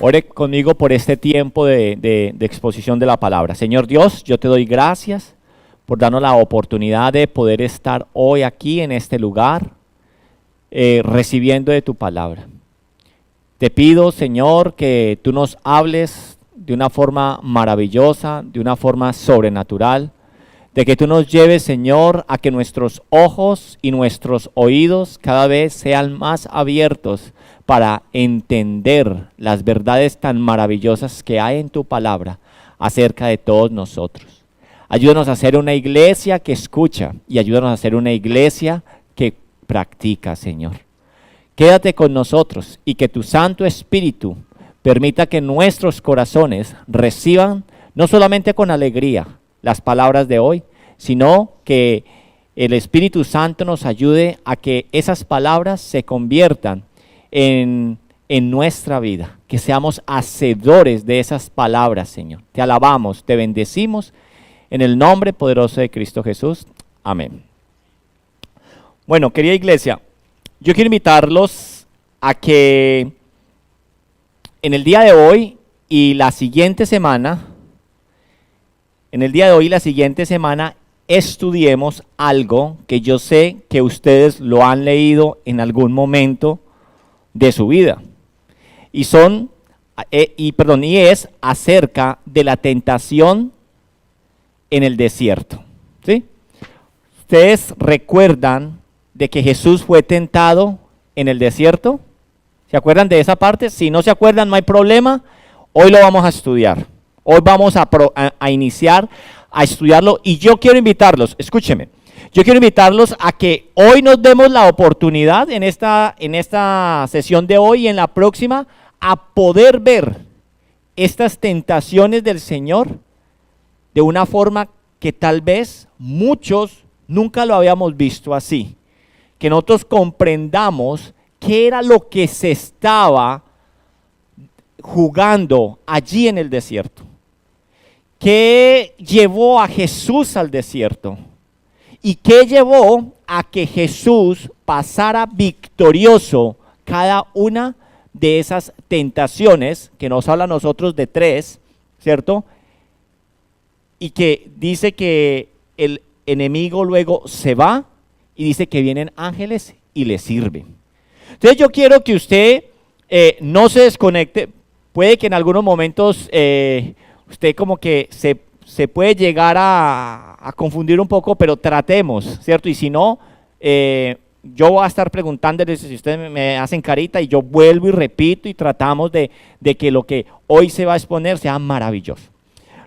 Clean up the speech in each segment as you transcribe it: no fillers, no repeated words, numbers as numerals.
Ore conmigo por este tiempo de exposición de la palabra. Señor Dios, yo te doy gracias por darnos la oportunidad de poder estar hoy aquí en este lugar, recibiendo de tu palabra. Te pido, Señor, que tú nos hables de una forma maravillosa, de una forma sobrenatural, de que tú nos lleves, Señor, a que nuestros ojos y nuestros oídos cada vez sean más abiertos para entender las verdades tan maravillosas que hay en tu palabra acerca de todos nosotros. Ayúdanos a ser una iglesia que escucha y ayúdanos a ser una iglesia que practica, Señor. Quédate con nosotros y que tu Santo Espíritu permita que nuestros corazones reciban no solamente con alegría las palabras de hoy, sino que el Espíritu Santo nos ayude a que esas palabras se conviertan en nuestra vida, que seamos hacedores de esas palabras, Señor. Te alabamos, te bendecimos en el nombre poderoso de Cristo Jesús. Amén. Bueno, querida iglesia, yo quiero invitarlos a que en el día de hoy y la siguiente semana, estudiemos algo que yo sé que ustedes lo han leído en algún momento de su vida. Y es acerca de la tentación en el desierto. ¿Sí? ¿Ustedes recuerdan de que Jesús fue tentado en el desierto? ¿Se acuerdan de esa parte? Si no se acuerdan, no hay problema. Hoy lo vamos a estudiar. Hoy vamos a iniciar a estudiarlo y yo quiero invitarlos, escúcheme, yo quiero invitarlos a que hoy nos demos la oportunidad en esta sesión de hoy y en la próxima a poder ver estas tentaciones del Señor de una forma que tal vez muchos nunca lo habíamos visto así, que nosotros comprendamos qué era lo que se estaba jugando allí en el desierto. ¿Qué llevó a Jesús al desierto? ¿Y qué llevó a que Jesús pasara victorioso cada una de esas tentaciones, que nos habla a nosotros de 3, ¿cierto? Y que dice que el enemigo luego se va y dice que vienen ángeles y le sirven. Entonces yo quiero que usted no se desconecte. Puede que en algunos momentos usted como que se puede llegar a confundir un poco, pero tratemos, ¿cierto? Y si no, yo voy a estar preguntándoles si ustedes me hacen carita y yo vuelvo y repito y tratamos de que lo que hoy se va a exponer sea maravilloso.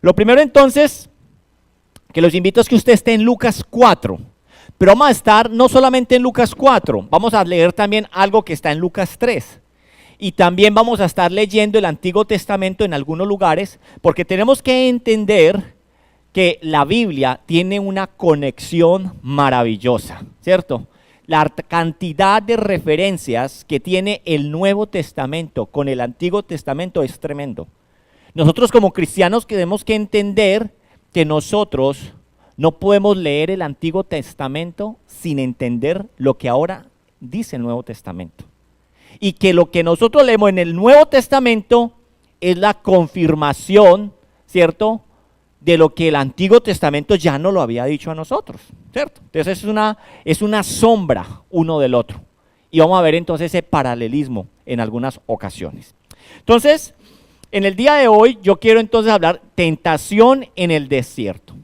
Lo primero entonces, que los invito es que usted esté en Lucas 4, pero vamos a estar no solamente en Lucas 4, vamos a leer también algo que está en Lucas 3. Y también vamos a estar leyendo el Antiguo Testamento en algunos lugares, porque tenemos que entender que la Biblia tiene una conexión maravillosa, ¿cierto? La cantidad de referencias que tiene el Nuevo Testamento con el Antiguo Testamento es tremendo. Nosotros como cristianos tenemos que entender que nosotros no podemos leer el Antiguo Testamento sin entender lo que ahora dice el Nuevo Testamento. Y que lo que nosotros leemos en el Nuevo Testamento es la confirmación, ¿cierto?, de lo que el Antiguo Testamento ya no lo había dicho a nosotros, ¿cierto? Entonces es una sombra uno del otro. Y vamos a ver entonces ese paralelismo en algunas ocasiones. Entonces, en el día de hoy yo quiero entonces hablar tentación en el desierto.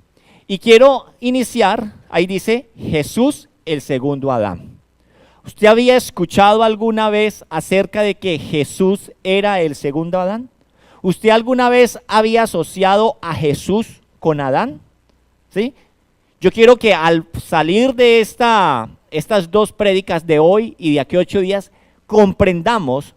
Y quiero iniciar, ahí dice, Jesús el segundo Adán. ¿Usted había escuchado alguna vez acerca de que Jesús era el segundo Adán? ¿Usted alguna vez había asociado a Jesús con Adán? ¿Sí? Yo quiero que al salir de estas 2 prédicas de hoy y de aquí a 8 días, comprendamos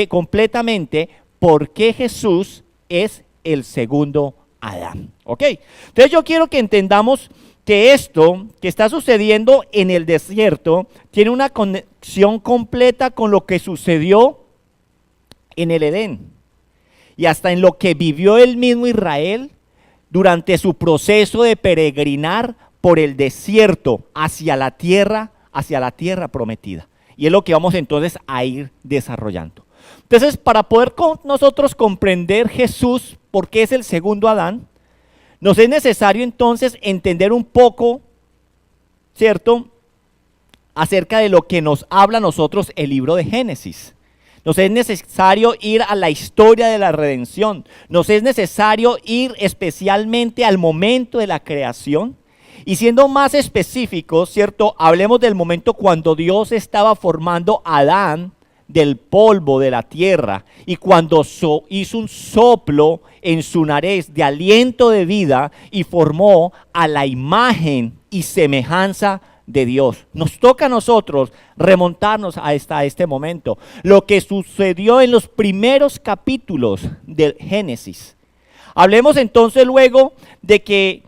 completamente por qué Jesús es el segundo Adán. ¿Ok? Entonces yo quiero que entendamos que esto que está sucediendo en el desierto tiene una conexión completa con lo que sucedió en el Edén y hasta en lo que vivió el mismo Israel durante su proceso de peregrinar por el desierto hacia la tierra prometida. Y es lo que vamos entonces a ir desarrollando. Entonces, para poder nosotros comprender Jesús, por qué es el segundo Adán, nos es necesario entonces entender un poco, ¿cierto?, acerca de lo que nos habla a nosotros el libro de Génesis. Nos es necesario ir a la historia de la redención. Nos es necesario ir especialmente al momento de la creación. Y siendo más específicos, ¿cierto?, hablemos del momento cuando Dios estaba formando a Adán del polvo de la tierra, y cuando hizo un soplo en su nariz de aliento de vida y formó a la imagen y semejanza de Dios. Nos toca a nosotros remontarnos hasta este momento, lo que sucedió en los primeros capítulos del Génesis. Hablemos entonces luego de que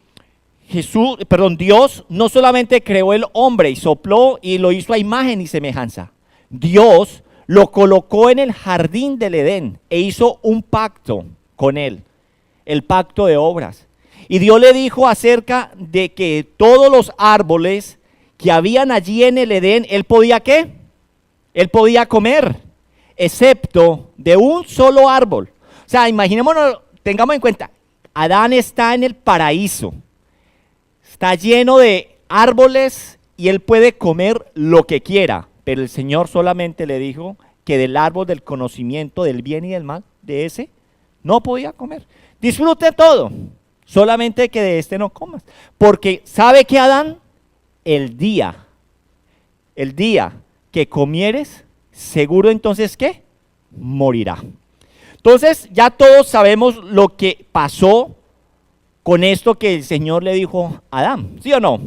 Dios no solamente creó el hombre y sopló y lo hizo a imagen y semejanza. Dios lo colocó en el jardín del Edén e hizo un pacto con él, el pacto de obras. Y Dios le dijo acerca de que todos los árboles que habían allí en el Edén, ¿él podía qué? Él podía comer, excepto de un solo árbol. O sea, imaginémonos, tengamos en cuenta, Adán está en el paraíso, está lleno de árboles y él puede comer lo que quiera. Pero el Señor solamente le dijo que del árbol del conocimiento del bien y del mal, de ese, no podía comer. Disfrute todo, solamente que de este no comas. Porque ¿sabe qué, Adán? El día que comieres, seguro entonces ¿qué? Morirá. Entonces ya todos sabemos lo que pasó con esto que el Señor le dijo a Adán, ¿sí o no?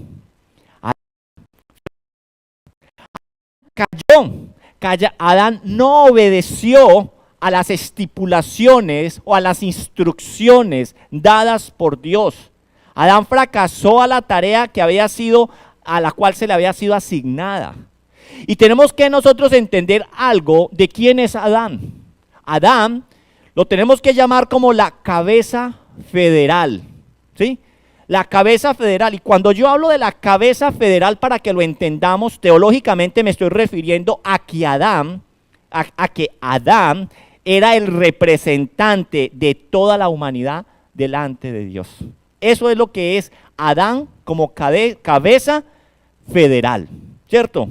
Adán no obedeció a las estipulaciones o a las instrucciones dadas por Dios. Adán fracasó a la tarea que había sido, a la cual se le había sido asignada. Y tenemos que nosotros entender algo de quién es Adán. Adán lo tenemos que llamar como la cabeza federal, ¿sí? La cabeza federal. Y cuando yo hablo de la cabeza federal, para que lo entendamos teológicamente, me estoy refiriendo a que Adán era el representante de toda la humanidad delante de Dios. Eso es lo que es Adán como cabeza federal, ¿cierto?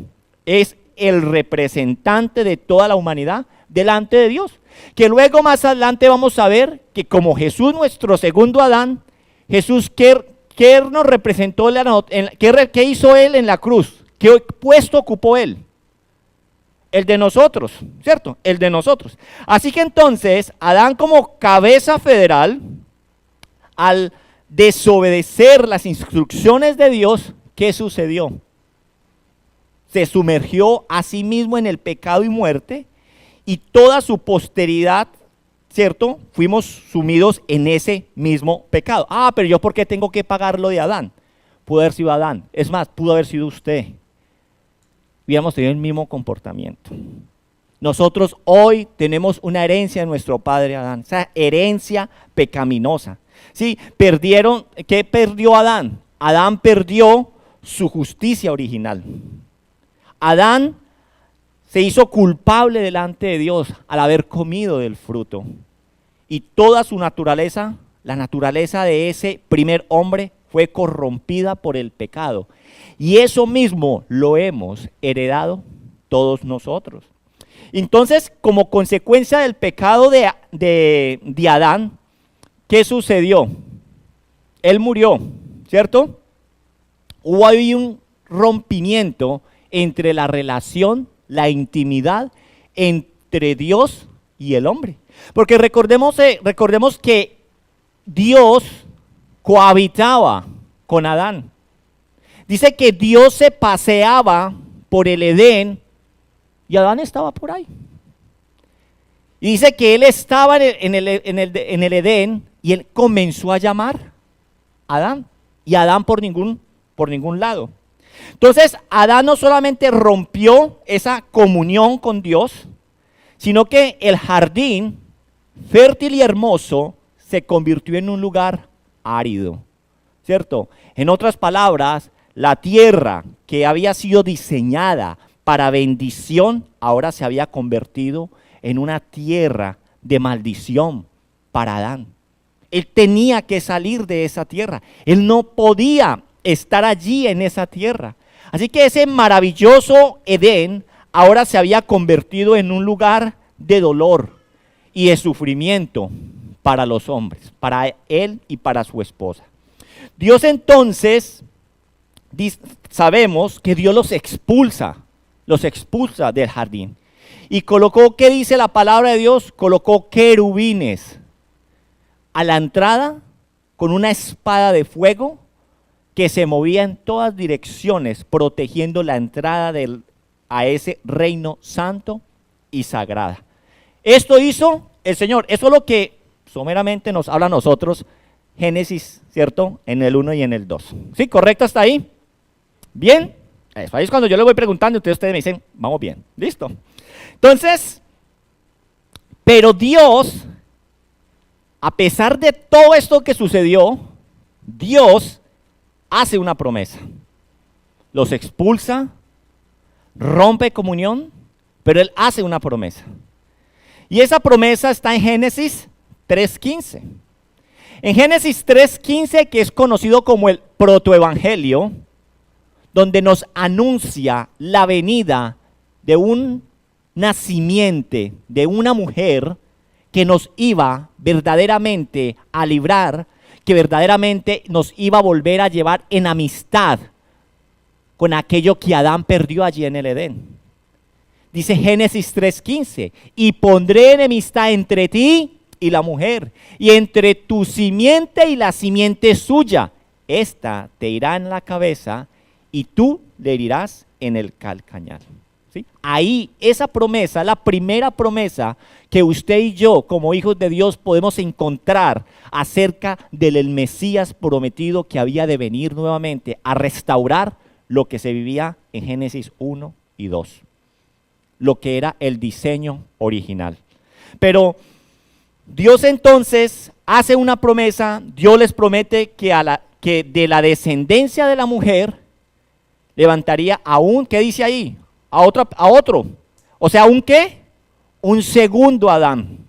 Es el representante de toda la humanidad delante de Dios. Que luego más adelante vamos a ver que como Jesús, nuestro segundo Adán, Jesús, ¿qué nos representó? ¿Qué hizo Él en la cruz? ¿Qué puesto ocupó Él? El de nosotros, ¿cierto? El de nosotros. Así que entonces, Adán como cabeza federal, al desobedecer las instrucciones de Dios, ¿qué sucedió? Se sumergió a sí mismo en el pecado y muerte, y toda su posteridad, ¿cierto? Fuimos sumidos en ese mismo pecado. Pero yo ¿por qué tengo que pagar lo de Adán? Pudo haber sido Adán, es más, pudo haber sido usted. Hubiéramos tenido el mismo comportamiento. Nosotros hoy tenemos una herencia de nuestro padre Adán, esa herencia pecaminosa. ¿Sí? ¿Qué perdió Adán? Adán perdió su justicia original. Adán se hizo culpable delante de Dios al haber comido del fruto. Y toda su naturaleza, la naturaleza de ese primer hombre, fue corrompida por el pecado. Y eso mismo lo hemos heredado todos nosotros. Entonces, como consecuencia del pecado de Adán, ¿qué sucedió? Él murió, ¿cierto? Hubo ahí un rompimiento entre la relación, la intimidad entre Dios y el hombre. Porque recordemos que Dios cohabitaba con Adán. Dice que Dios se paseaba por el Edén y Adán estaba por ahí. Y dice que él estaba en el Edén y él comenzó a llamar a Adán. Y Adán por ningún lado. Entonces Adán no solamente rompió esa comunión con Dios, sino que el jardín fértil y hermoso se convirtió en un lugar árido, ¿cierto? En otras palabras, la tierra que había sido diseñada para bendición, ahora se había convertido en una tierra de maldición para Adán. Él tenía que salir de esa tierra. Él no podía estar allí en esa tierra. Así que ese maravilloso Edén ahora se había convertido en un lugar de dolor y de sufrimiento para los hombres, para él y para su esposa. Dios entonces, sabemos que Dios los expulsa del jardín. Y colocó, ¿qué dice la palabra de Dios? Colocó querubines a la entrada con una espada de fuego que se movía en todas direcciones, protegiendo la entrada a ese reino santo y sagrada. Esto hizo el Señor. Eso es lo que someramente nos habla a nosotros Génesis, ¿cierto? En el 1 y en el 2. ¿Sí? ¿Correcto hasta ahí? ¿Bien? Eso ahí es cuando yo le voy preguntando, entonces ustedes me dicen, vamos bien. ¿Listo? Entonces, pero Dios, a pesar de todo esto que sucedió, Dios hace una promesa. Los expulsa, rompe comunión, pero Él hace una promesa. Y esa promesa está en Génesis 3:15. En Génesis 3:15, que es conocido como el protoevangelio, donde nos anuncia la venida de un nacimiento de una mujer que nos iba verdaderamente a librar, que verdaderamente nos iba a volver a llevar en amistad con aquello que Adán perdió allí en el Edén. Dice Génesis 3:15, y pondré enemistad entre ti y la mujer, y entre tu simiente y la simiente suya. Esta te irá en la cabeza y tú le herirás en el calcañar. ¿Sí? Ahí esa promesa, la primera promesa que usted y yo como hijos de Dios podemos encontrar acerca del Mesías prometido que había de venir nuevamente a restaurar lo que se vivía en Génesis 1 y 2, lo que era el diseño original. Pero Dios entonces hace una promesa. Dios les promete que de la descendencia de la mujer levantaría a un, ¿qué dice ahí? A otro. O sea, ¿un qué? Un segundo Adán.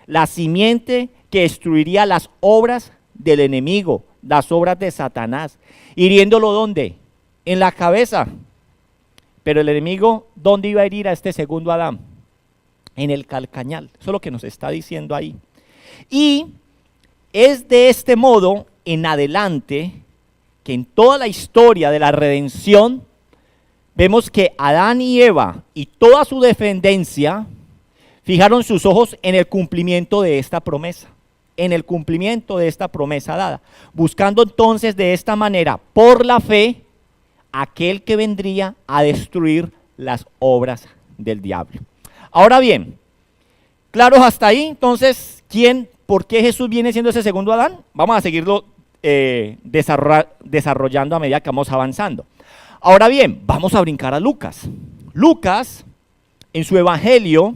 La simiente que destruiría las obras del enemigo, las obras de Satanás, hiriéndolo ¿dónde? En la cabeza. Pero el enemigo, ¿dónde iba a herir a este segundo Adán? En el calcañar. Eso es lo que nos está diciendo ahí. Y es de este modo en adelante que en toda la historia de la redención vemos que Adán y Eva y toda su descendencia fijaron sus ojos en el cumplimiento de esta promesa, en el cumplimiento de esta promesa dada, buscando entonces de esta manera, por la fe, aquel que vendría a destruir las obras del diablo. Ahora bien, ¿claros hasta ahí? Entonces, ¿por qué Jesús viene siendo ese segundo Adán? Vamos a seguirlo desarrollando a medida que vamos avanzando. Ahora bien, vamos a brincar a Lucas. Lucas, en su evangelio,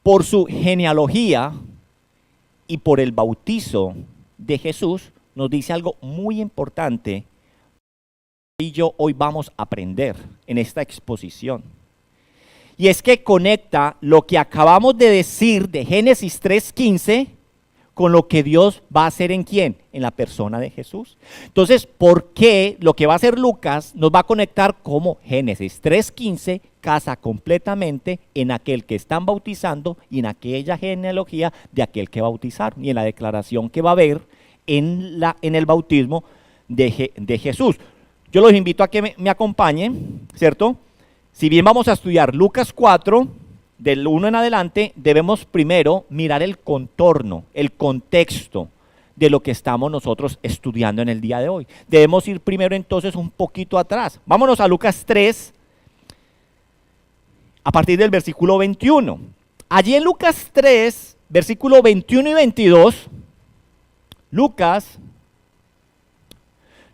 por su genealogía y por el bautizo de Jesús, nos dice algo muy importante y yo hoy vamos a aprender en esta exposición. Y es que conecta lo que acabamos de decir de Génesis 3:15 con lo que Dios va a hacer en quién, en la persona de Jesús. Entonces, ¿por qué lo que va a hacer Lucas nos va a conectar como Génesis 3:15 casa completamente en aquel que están bautizando y en aquella genealogía de aquel que bautizaron y en la declaración que va a haber en el bautismo de Jesús? Yo los invito a que me acompañen, ¿cierto? Si bien vamos a estudiar Lucas 4, del 1 en adelante, debemos primero mirar el contorno, el contexto de lo que estamos nosotros estudiando en el día de hoy. Debemos ir primero entonces un poquito atrás. Vámonos a Lucas 3, a partir del versículo 21. Allí en Lucas 3, versículo 21 y 22, Lucas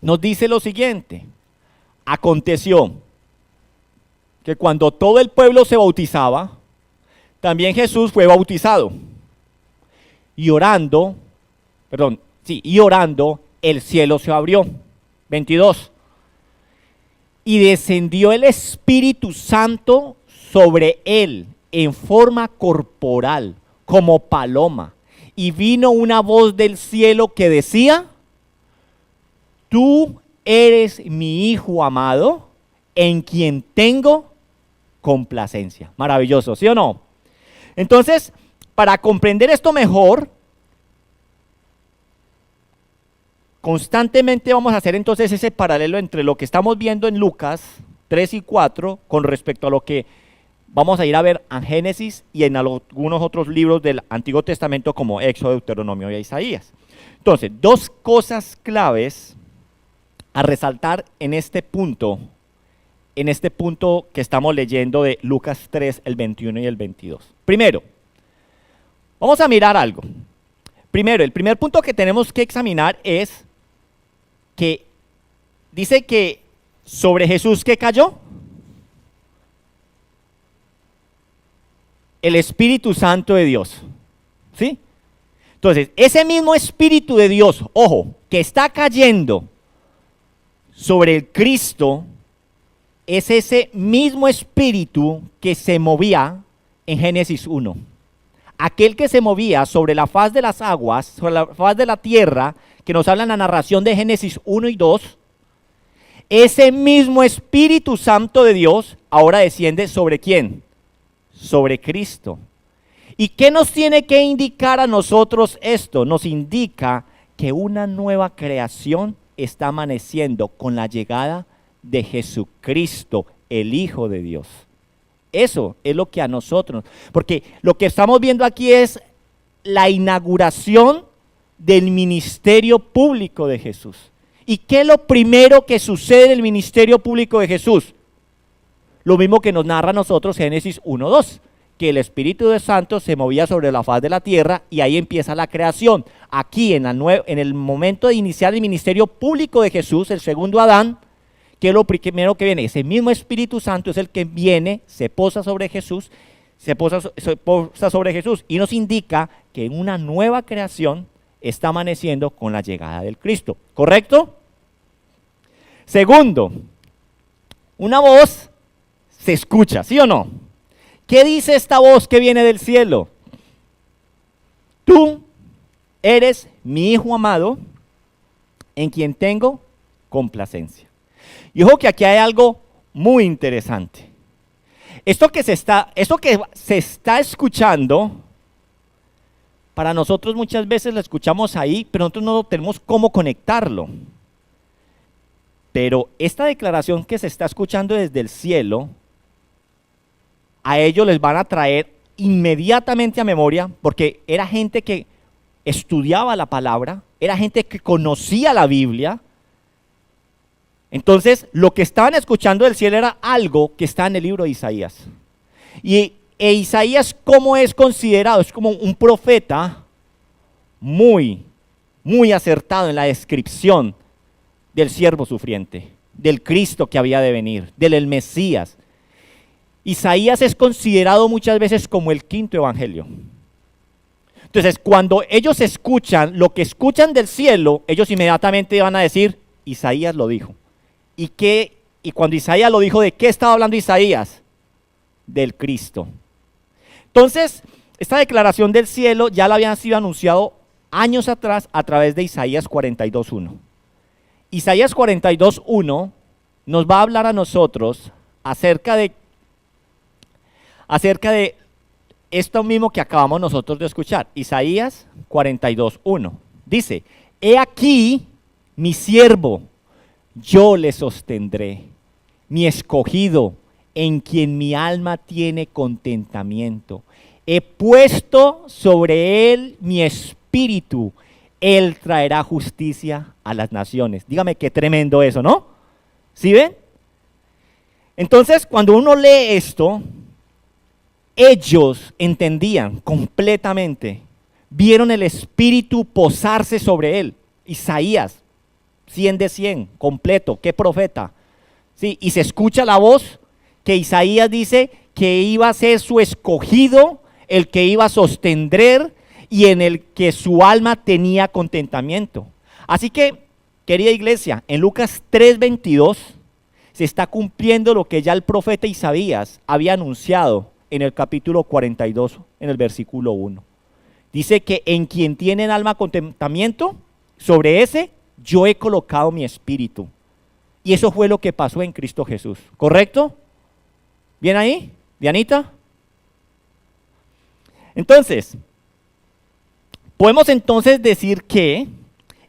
nos dice lo siguiente: aconteció que cuando todo el pueblo se bautizaba, también Jesús fue bautizado. Y orando, el cielo se abrió. 22. Y descendió el Espíritu Santo sobre él en forma corporal, como paloma, y vino una voz del cielo que decía: tú eres mi hijo amado, en quien tengo complacencia. Maravilloso, ¿sí o no? Entonces, para comprender esto mejor, constantemente vamos a hacer entonces ese paralelo entre lo que estamos viendo en Lucas 3 y 4 con respecto a lo que vamos a ir a ver en Génesis y en algunos otros libros del Antiguo Testamento como Éxodo, Deuteronomio y Isaías. Entonces, dos cosas claves a resaltar en este punto que estamos leyendo de Lucas 3, el 21 y el 22. Primero, vamos a mirar algo. Primero, el primer punto que tenemos que examinar es que dice que sobre Jesús, ¿qué cayó? El Espíritu Santo de Dios, ¿sí? Entonces, ese mismo Espíritu de Dios, ojo, que está cayendo sobre el Cristo, es ese mismo Espíritu que se movía en Génesis 1. Aquel que se movía sobre la faz de las aguas, sobre la faz de la tierra, que nos habla en la narración de Génesis 1 y 2, ese mismo Espíritu Santo de Dios ahora desciende ¿sobre quién? Sobre Cristo. ¿Y qué nos tiene que indicar a nosotros esto? Nos indica que una nueva creación está amaneciendo con la llegada de Jesucristo, el Hijo de Dios. Eso es lo que a nosotros, porque lo que estamos viendo aquí es la inauguración del ministerio público de Jesús. ¿Y qué es lo primero que sucede en el ministerio público de Jesús? Lo mismo que nos narra a nosotros Génesis 1:2, que el Espíritu de Santo se movía sobre la faz de la tierra y ahí empieza la creación. Aquí en el momento de iniciar el ministerio público de Jesús, el segundo Adán, ¿qué es lo primero que viene? Ese mismo Espíritu Santo es el que viene, se posa sobre Jesús, y nos indica que una nueva creación está amaneciendo con la llegada del Cristo, ¿correcto? Segundo, una voz se escucha, ¿sí o no? ¿Qué dice esta voz que viene del cielo? Tú eres mi hijo amado, en quien tengo complacencia. Y ojo que aquí hay algo muy interesante. Esto que se está escuchando, para nosotros muchas veces lo escuchamos ahí, pero nosotros no tenemos cómo conectarlo. Pero esta declaración que se está escuchando desde el cielo, a ellos les van a traer inmediatamente a memoria, porque era gente que estudiaba la palabra, era gente que conocía la Biblia. Entonces, lo que estaban escuchando del cielo era algo que está en el libro de Isaías. Y Isaías, ¿cómo es considerado? Es como un profeta muy, muy acertado en la descripción del siervo sufriente, del Cristo que había de venir, del Mesías. Isaías es considerado muchas veces como el quinto evangelio. Entonces, cuando ellos escuchan lo que escuchan del cielo, ellos inmediatamente van a decir, Isaías lo dijo. Y cuando Isaías lo dijo, ¿de qué estaba hablando Isaías? Del Cristo. Entonces, esta declaración del cielo ya la habían sido anunciado años atrás a través de Isaías 42:1. Isaías 42:1 nos va a hablar a nosotros acerca de esto mismo que acabamos nosotros de escuchar. Isaías 42:1 dice: he aquí mi siervo, yo le sostendré, mi escogido, en quien mi alma tiene contentamiento. He puesto sobre él mi espíritu, él traerá justicia a las naciones. Dígame qué tremendo eso, ¿no? ¿Sí ven? Entonces, cuando uno lee esto, ellos entendían completamente, vieron el espíritu posarse sobre él. Isaías 100 de 100, completo, qué profeta. Sí, y se escucha la voz que Isaías dice que iba a ser su escogido, el que iba a sostener y en el que su alma tenía contentamiento. Así que, querida iglesia, en Lucas 3:22 se está cumpliendo lo que ya el profeta Isaías había anunciado en el capítulo 42, en el versículo 1. Dice que en quien tienen alma contentamiento, sobre ese yo he colocado mi espíritu. Y eso fue lo que pasó en Cristo Jesús. ¿Correcto? ¿Bien ahí, Dianita? Entonces, podemos entonces decir que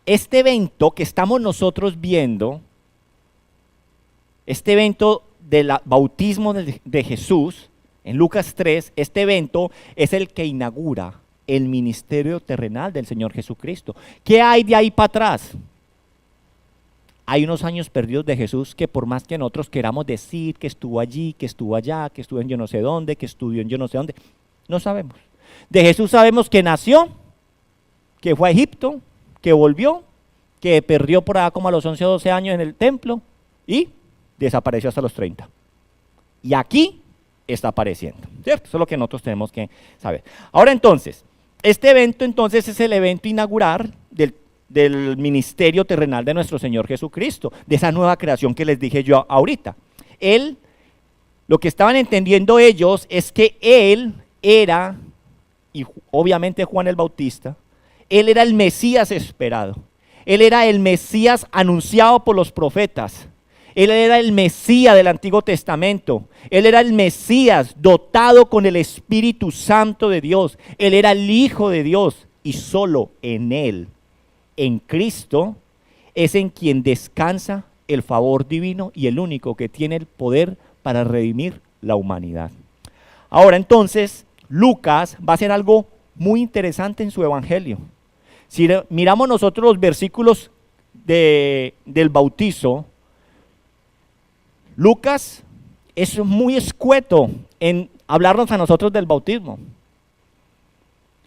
este evento que estamos nosotros viendo, este evento del bautismo de Jesús, en Lucas 3, este evento es el que inaugura el ministerio terrenal del Señor Jesucristo. ¿Qué hay de ahí para atrás? Hay unos años perdidos de Jesús que por más que nosotros queramos decir que estuvo allí, que estuvo allá, que estuvo en yo no sé dónde, que estudió en yo no sé dónde, no sabemos. De Jesús sabemos que nació, que fue a Egipto, que volvió, que perdió por allá como a los 11 o 12 años en el templo y desapareció hasta los 30. Y aquí está apareciendo, ¿cierto? Eso es lo que nosotros tenemos que saber. Ahora entonces, este evento entonces es el evento inaugural del ministerio terrenal de nuestro Señor Jesucristo, de esa nueva creación que les dije yo ahorita. Lo que estaban entendiendo ellos es que Él era, y obviamente Juan el Bautista, Él era el Mesías esperado. Él era el Mesías anunciado por los profetas. Él era el Mesías del Antiguo Testamento. Él era el Mesías dotado con el Espíritu Santo de Dios. Él era el Hijo de Dios y solo en Él, en Cristo, es en quien descansa el favor divino y el único que tiene el poder para redimir la humanidad. Ahora entonces, Lucas va a hacer algo muy interesante en su evangelio. Si miramos nosotros los versículos del bautizo, Lucas es muy escueto en hablarnos a nosotros del bautismo.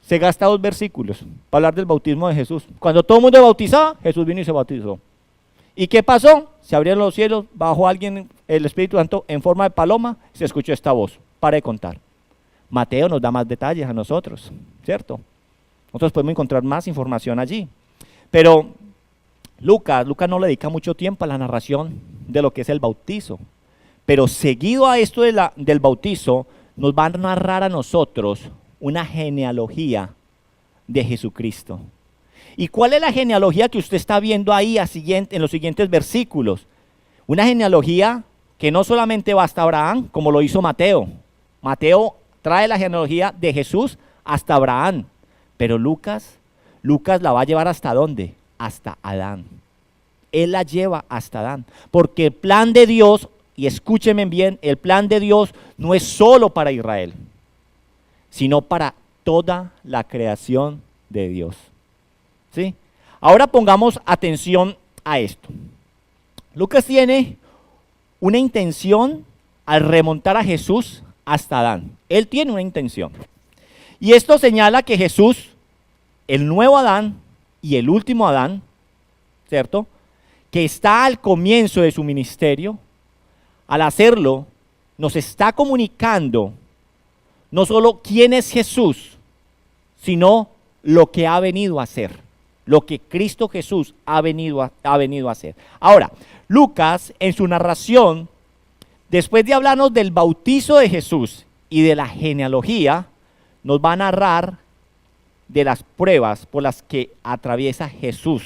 Se gasta 2 versículos para hablar del bautismo de Jesús. Cuando todo el mundo bautizaba, Jesús vino y se bautizó. ¿Y qué pasó? Se abrieron los cielos, bajó alguien, el Espíritu Santo, en forma de paloma, se escuchó esta voz. Para de contar. Mateo nos da más detalles a nosotros, ¿cierto? Nosotros podemos encontrar más información allí. Pero Lucas no le dedica mucho tiempo a la narración de lo que es el bautizo. Pero seguido a esto del bautizo, nos va a narrar a nosotros una genealogía de Jesucristo. ¿Y cuál es la genealogía que usted está viendo ahí en los siguientes versículos? Una genealogía que no solamente va hasta Abraham, como lo hizo Mateo. Mateo trae la genealogía de Jesús hasta Abraham. Pero Lucas la va a llevar ¿hasta dónde? Hasta Adán. Él la lleva hasta Adán. Porque el plan de Dios, y escúchenme bien, el plan de Dios no es solo para Israel, sino para toda la creación de Dios. ¿Sí? Ahora pongamos atención a esto. Lucas tiene una intención al remontar a Jesús hasta Adán. Él tiene una intención. Y esto señala que Jesús, el nuevo Adán y el último Adán, ¿cierto?, que está al comienzo de su ministerio, al hacerlo, nos está comunicando no solo quién es Jesús, sino lo que ha venido a hacer, lo que Cristo Jesús ha venido a hacer. Ahora, Lucas, en su narración, después de hablarnos del bautizo de Jesús y de la genealogía, nos va a narrar de las pruebas por las que atraviesa Jesús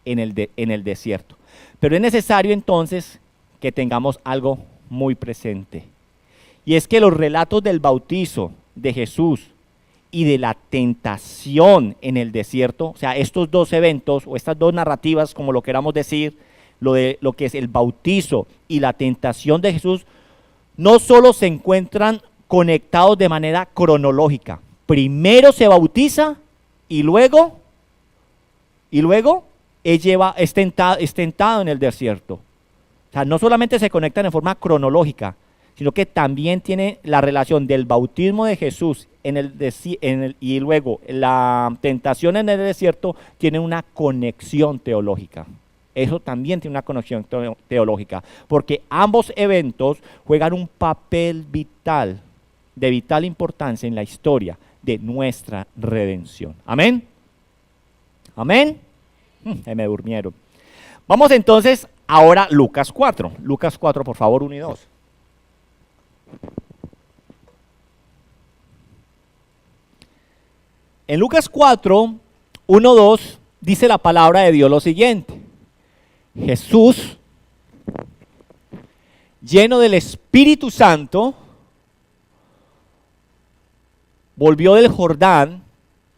en el desierto. Pero es necesario entonces que tengamos algo muy presente. Y es que los relatos del bautizo de Jesús y de la tentación en el desierto, o sea, estos 2 eventos o estas 2 narrativas, como lo queramos decir, lo que es el bautizo y la tentación de Jesús, no solo se encuentran conectados de manera cronológica. Primero se bautiza y luego es tentado en el desierto. O sea, no solamente se conectan en forma cronológica, sino que también tiene la relación del bautismo de Jesús y luego la tentación en el desierto, tiene una conexión teológica. Eso también tiene una conexión teológica, porque ambos eventos juegan un papel vital, de vital importancia en la historia de nuestra redención. ¿Amén? ¿Amén? Me durmieron. Vamos entonces Ahora Lucas 4. Lucas 4, por favor, 1 y 2. En Lucas 4, 1, 2, dice la palabra de Dios lo siguiente. Jesús, lleno del Espíritu Santo, volvió del Jordán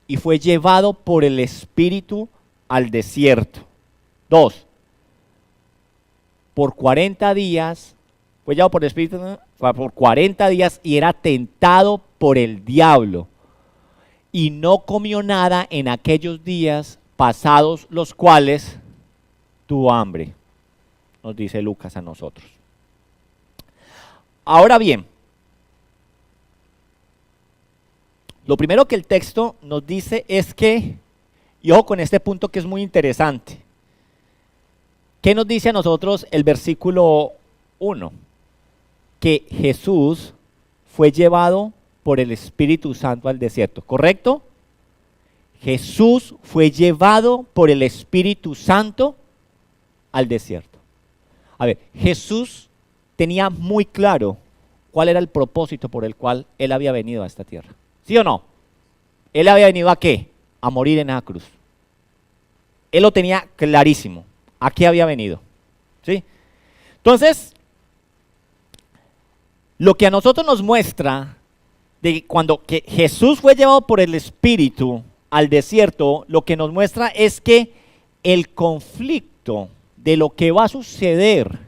y fue llevado por el Espíritu al desierto. 2. Por 40 días, fue llevado por el Espíritu, por 40 días y era tentado por el diablo. Y no comió nada en aquellos días pasados los cuales tuvo hambre, nos dice Lucas a nosotros. Ahora bien, lo primero que el texto nos dice es que, y ojo con este punto que es muy interesante, ¿qué nos dice a nosotros el versículo 1? Que Jesús fue llevado por el Espíritu Santo al desierto, ¿correcto? Jesús fue llevado por el Espíritu Santo al desierto. A ver, Jesús tenía muy claro cuál era el propósito por el cual Él había venido a esta tierra. ¿Sí o no? Él había venido ¿a qué? A morir en la cruz. Él lo tenía clarísimo. ¿A qué había venido? ¿Sí? Entonces, lo que a nosotros nos muestra de cuando que Jesús fue llevado por el Espíritu al desierto, lo que nos muestra es que el conflicto de lo que va a suceder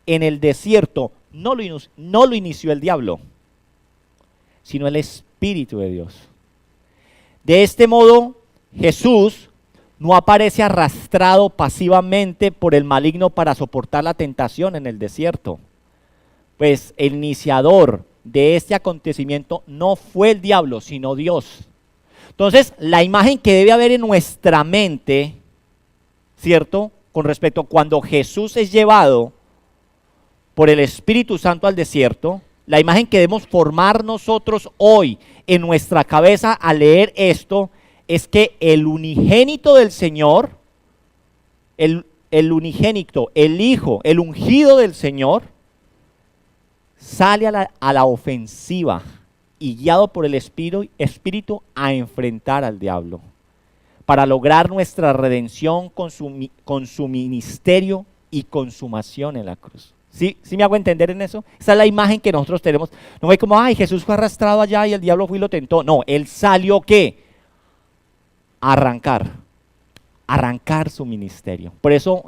en el desierto no lo inició el diablo, sino el Espíritu de Dios. De este modo, Jesús no aparece arrastrado pasivamente por el maligno para soportar la tentación en el desierto, pues el iniciador de este acontecimiento no fue el diablo, sino Dios. Entonces, la imagen que debe haber en nuestra mente, ¿cierto?, con respecto a cuando Jesús es llevado por el Espíritu Santo al desierto, la imagen que debemos formar nosotros hoy en nuestra cabeza al leer esto, es que el unigénito del Señor, el unigénito, el Hijo, el ungido del Señor, sale a la ofensiva y guiado por el Espíritu a enfrentar al diablo para lograr nuestra redención con su ministerio y consumación en la cruz. ¿Sí me hago entender en eso? Esa es la imagen que nosotros tenemos. No es como, ay, Jesús fue arrastrado allá y el diablo fue y lo tentó. No, Él salió ¿qué? Arrancar su ministerio. Por eso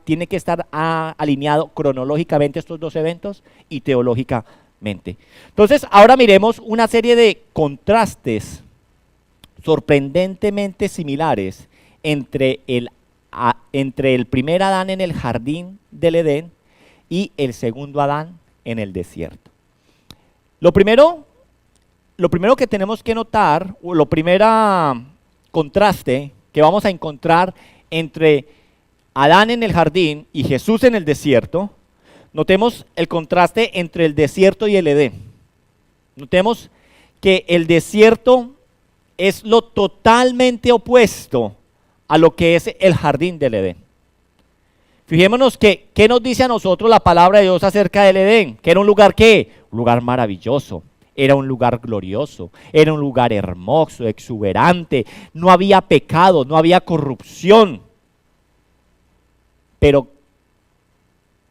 tiene que estar alineado cronológicamente estos dos eventos y teológicamente. Entonces, ahora miremos una serie de contrastes sorprendentemente similares entre el primer Adán en el jardín del Edén y el segundo Adán en el desierto. Lo primero que tenemos que notar, o lo primero contraste que vamos a encontrar entre Adán en el jardín y Jesús en el desierto, notemos el contraste entre el desierto y el Edén. Notemos que el desierto es lo totalmente opuesto a lo que es el jardín del Edén. Fijémonos que, ¿qué nos dice a nosotros la palabra de Dios acerca del Edén? Que era un lugar ¿qué? Un lugar maravilloso, era un lugar glorioso, era un lugar hermoso, exuberante, no había pecado, no había corrupción. Pero,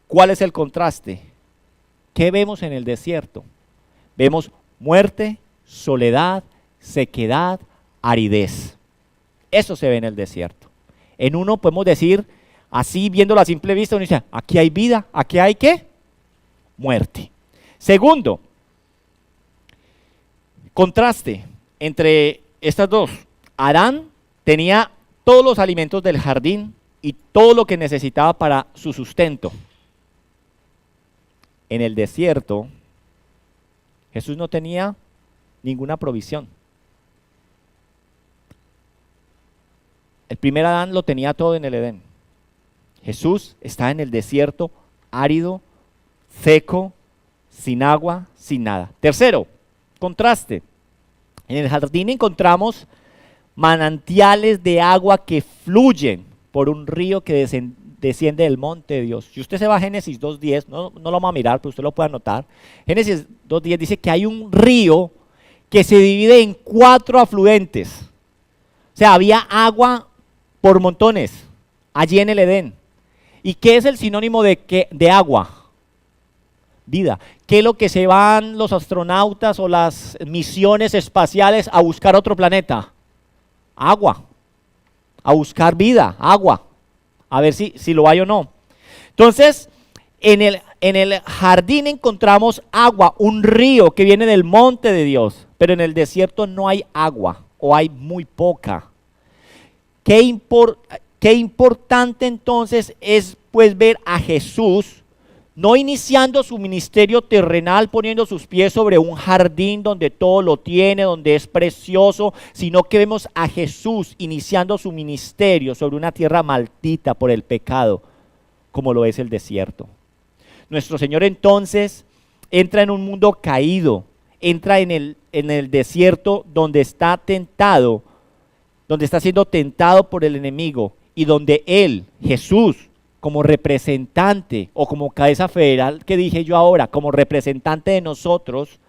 ¿cuál es el contraste? ¿Qué vemos en el desierto? Vemos muerte, soledad, sequedad, aridez. Eso se ve en el desierto. En uno podemos decir, así viéndolo a simple vista, uno dice, aquí hay vida, aquí hay ¿qué? Muerte. Segundo, contraste entre estas dos. Adán tenía todos los alimentos del jardín y todo lo que necesitaba para su sustento. En el desierto, Jesús no tenía ninguna provisión. El primer Adán lo tenía todo en el Edén. Jesús está en el desierto, árido, seco, sin agua, sin nada. Tercero, contraste. En el jardín encontramos manantiales de agua que fluyen por un río que desciende del monte de Dios. Si usted se va a Génesis 2.10, no lo vamos a mirar, pero usted lo puede anotar. Génesis 2.10 dice que hay un río que se divide en 4 afluentes. O sea, había agua por montones allí en el Edén. ¿Y qué es el sinónimo de agua? Vida. ¿Qué es lo que se van los astronautas o las misiones espaciales a buscar otro planeta? Agua. A buscar vida, agua. A ver si lo hay o no. Entonces, en el jardín encontramos agua, un río que viene del monte de Dios, pero en el desierto no hay agua o hay muy poca. Qué importante entonces es pues ver a Jesús no iniciando su ministerio terrenal poniendo sus pies sobre un jardín donde todo lo tiene, donde es precioso, sino que vemos a Jesús iniciando su ministerio sobre una tierra maldita por el pecado, como lo es el desierto. Nuestro Señor entonces entra en un mundo caído, entra en el desierto donde está tentado, donde está siendo tentado por el enemigo y donde Él, Jesús, como representante o como cabeza federal que dije yo ahora, como representante de nosotros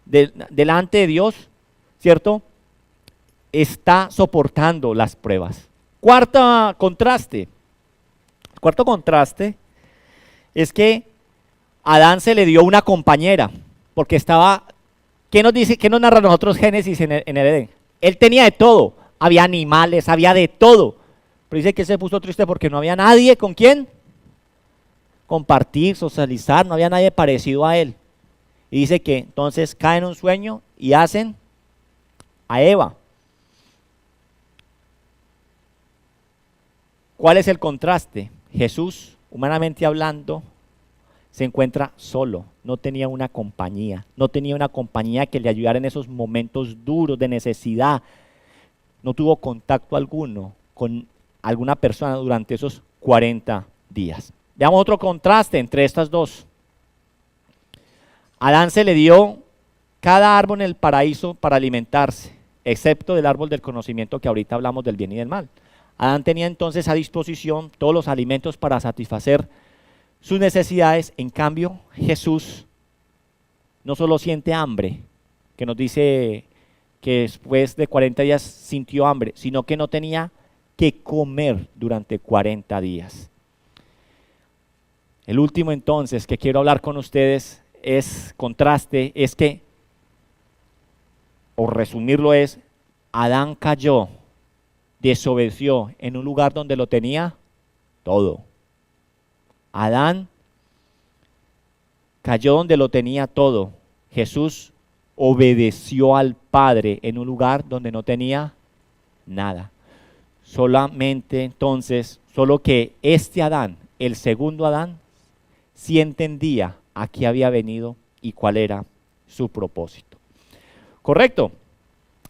delante de Dios, ¿cierto? Está soportando las pruebas. Cuarto contraste es que a Adán se le dio una compañera, porque estaba, ¿qué nos narra a nosotros Génesis en el Edén? Él tenía de todo, había animales, había de todo. Pero dice que se puso triste porque no había nadie con quien compartir, socializar, no había nadie parecido a él. Y dice que entonces caen en un sueño y hacen a Eva. ¿Cuál es el contraste? Jesús, humanamente hablando, se encuentra solo, no tenía una compañía que le ayudara en esos momentos duros de necesidad, no tuvo contacto alguno con alguna persona durante esos 40 días. Veamos otro contraste entre estas dos. A Adán se le dio cada árbol en el paraíso para alimentarse, excepto del árbol del conocimiento que ahorita hablamos del bien y del mal. Adán tenía entonces a disposición todos los alimentos para satisfacer sus necesidades. En cambio, Jesús no solo siente hambre, que nos dice que después de 40 días sintió hambre, sino que no tenía que comer durante 40 días. El último entonces que quiero hablar con ustedes es que, o resumirlo es, Adán cayó, desobedeció en un lugar donde lo tenía todo. Adán cayó donde lo tenía todo. Jesús obedeció al Padre en un lugar donde no tenía nada. Solamente entonces, solo que este Adán, el segundo Adán, sí entendía a qué había venido y cuál era su propósito. ¿Correcto?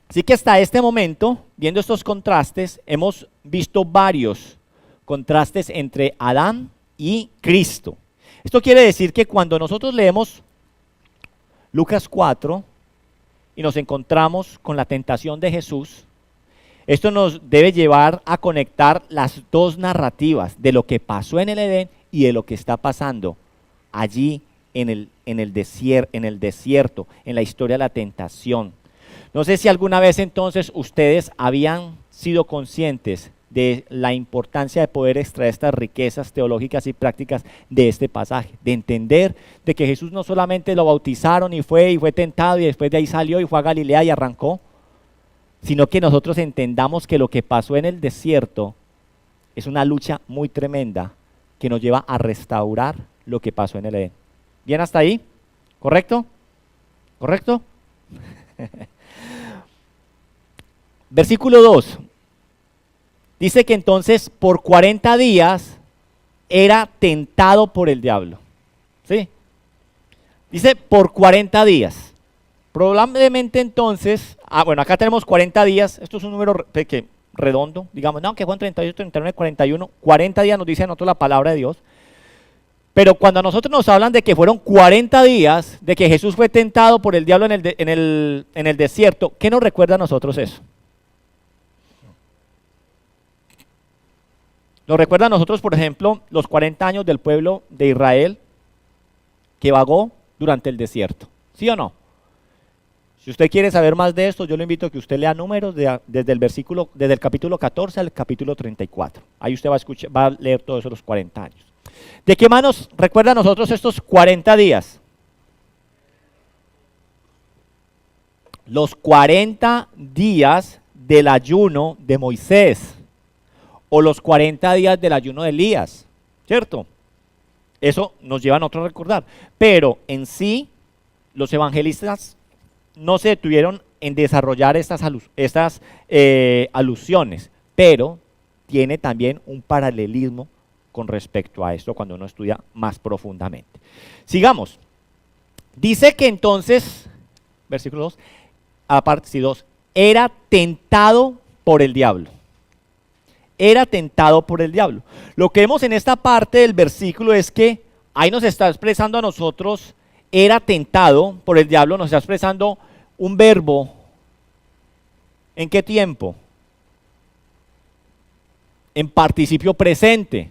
Así que hasta este momento, viendo estos contrastes, hemos visto varios contrastes entre Adán y Cristo. Esto quiere decir que cuando nosotros leemos Lucas 4 y nos encontramos con la tentación de Jesús, esto nos debe llevar a conectar las dos narrativas de lo que pasó en el Edén y de lo que está pasando allí en el desierto, en la historia de la tentación. No sé si alguna vez entonces ustedes habían sido conscientes de la importancia de poder extraer estas riquezas teológicas y prácticas de este pasaje, de entender de que Jesús no solamente lo bautizaron y fue tentado y después de ahí salió y fue a Galilea y arrancó, sino que nosotros entendamos que lo que pasó en el desierto es una lucha muy tremenda que nos lleva a restaurar lo que pasó en el Edén. ¿Bien hasta ahí? ¿Correcto? ¿Correcto? Versículo 2. Dice que entonces por 40 días era tentado por el diablo. ¿Sí? Dice por 40 días. Probablemente entonces, bueno, acá tenemos 40 días, esto es un número redondo, digamos, no, que fue en 38, 39, 41, 40 días nos dice a nosotros la palabra de Dios, pero cuando a nosotros nos hablan de que fueron 40 días, de que Jesús fue tentado por el diablo en el desierto, ¿qué nos recuerda a nosotros eso? Nos recuerda a nosotros, por ejemplo, los 40 años del pueblo de Israel que vagó durante el desierto. ¿Sí o no? Si usted quiere saber más de esto, yo le invito a que usted lea Números desde el capítulo 14 al capítulo 34. Ahí usted va a leer todos esos 40 años. ¿De qué más nos recuerda a nosotros estos 40 días? Los 40 días del ayuno de Moisés o los 40 días del ayuno de Elías, ¿cierto? Eso nos lleva a nosotros a recordar. Pero en sí, los evangelistas no se detuvieron en desarrollar estas alusiones, pero tiene también un paralelismo con respecto a esto cuando uno estudia más profundamente. Sigamos. Dice que entonces, versículo 2, aparte 2, era tentado por el diablo. Era tentado por el diablo. Lo que vemos en esta parte del versículo es que ahí nos está expresando a nosotros, era tentado por el diablo, nos está expresando un verbo. ¿En qué tiempo? En participio presente.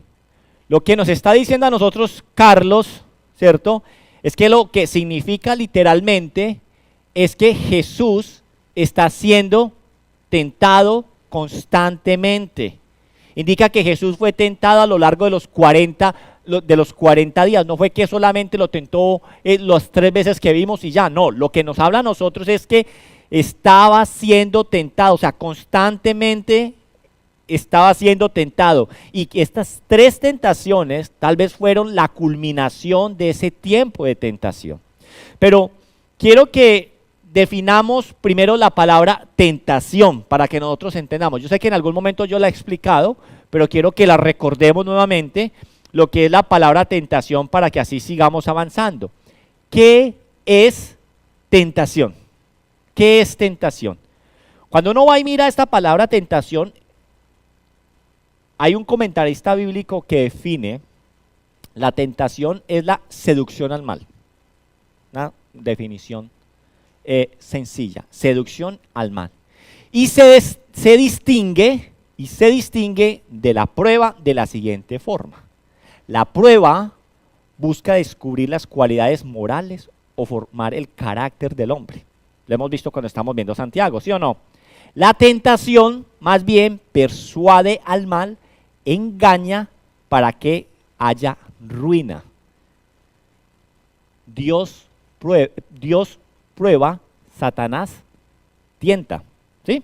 Lo que nos está diciendo a nosotros Carlos, ¿cierto? Es que lo que significa literalmente es que Jesús está siendo tentado constantemente. Indica que Jesús fue tentado a lo largo de los 40 días. No fue que solamente lo tentó las 3 veces que vimos y ya. No, lo que nos habla a nosotros es que estaba siendo tentado, o sea, constantemente estaba siendo tentado. Y que estas 3 tentaciones tal vez fueron la culminación de ese tiempo de tentación. Pero quiero que definamos primero la palabra tentación para que nosotros entendamos. Yo sé que en algún momento yo la he explicado, pero quiero que la recordemos nuevamente, lo que es la palabra tentación para que así sigamos avanzando. ¿Qué es tentación? ¿Qué es tentación? Cuando uno va y mira esta palabra tentación, hay un comentarista bíblico que define la tentación es la seducción al mal. Una definición sencilla, seducción al mal. Y se distingue de la prueba de la siguiente forma. La prueba busca descubrir las cualidades morales o formar el carácter del hombre. Lo hemos visto cuando estamos viendo Santiago, ¿sí o no? La tentación más bien persuade al mal, engaña para que haya ruina. Dios prueba, Satanás tienta, ¿sí?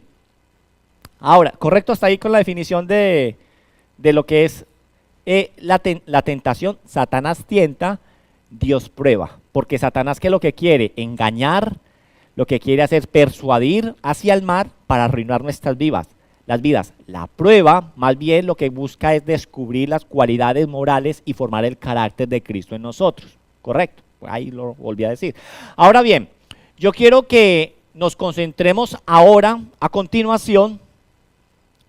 Ahora, correcto hasta ahí con la definición de lo que es la tentación. Satanás tienta, Dios prueba, porque Satanás, ¿qué es lo que quiere? Engañar, lo que quiere hacer es persuadir hacia el mal para arruinar nuestras vidas. La prueba, más bien, lo que busca es descubrir las cualidades morales y formar el carácter de Cristo en nosotros, ¿correcto? Ahí lo volví a decir. Ahora bien, yo quiero que nos concentremos ahora, a continuación,